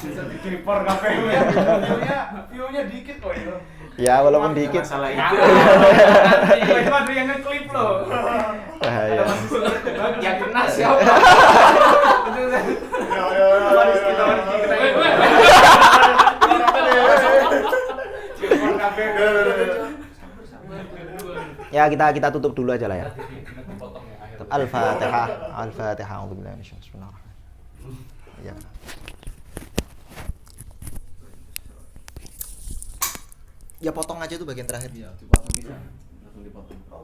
Bisa di-clipper KPU ya. View-nya dikit kok itu. Ya walaupun dikit. Masalah itu. Itu ada yang nge-clip loh. Bahaya. Yang kena siapa? Ya. Kita Ya kita tutup dulu aja lah ya. Kita dipotong ya akhirnya. Al-Fatihah. Al-Fatihah. A'udzubillahi minasyaitonir Bismillahirrahmanirrahim. Ya. Ya potong aja tuh bagian terakhir. Iya, dipotong bisa. Langsung dipotong.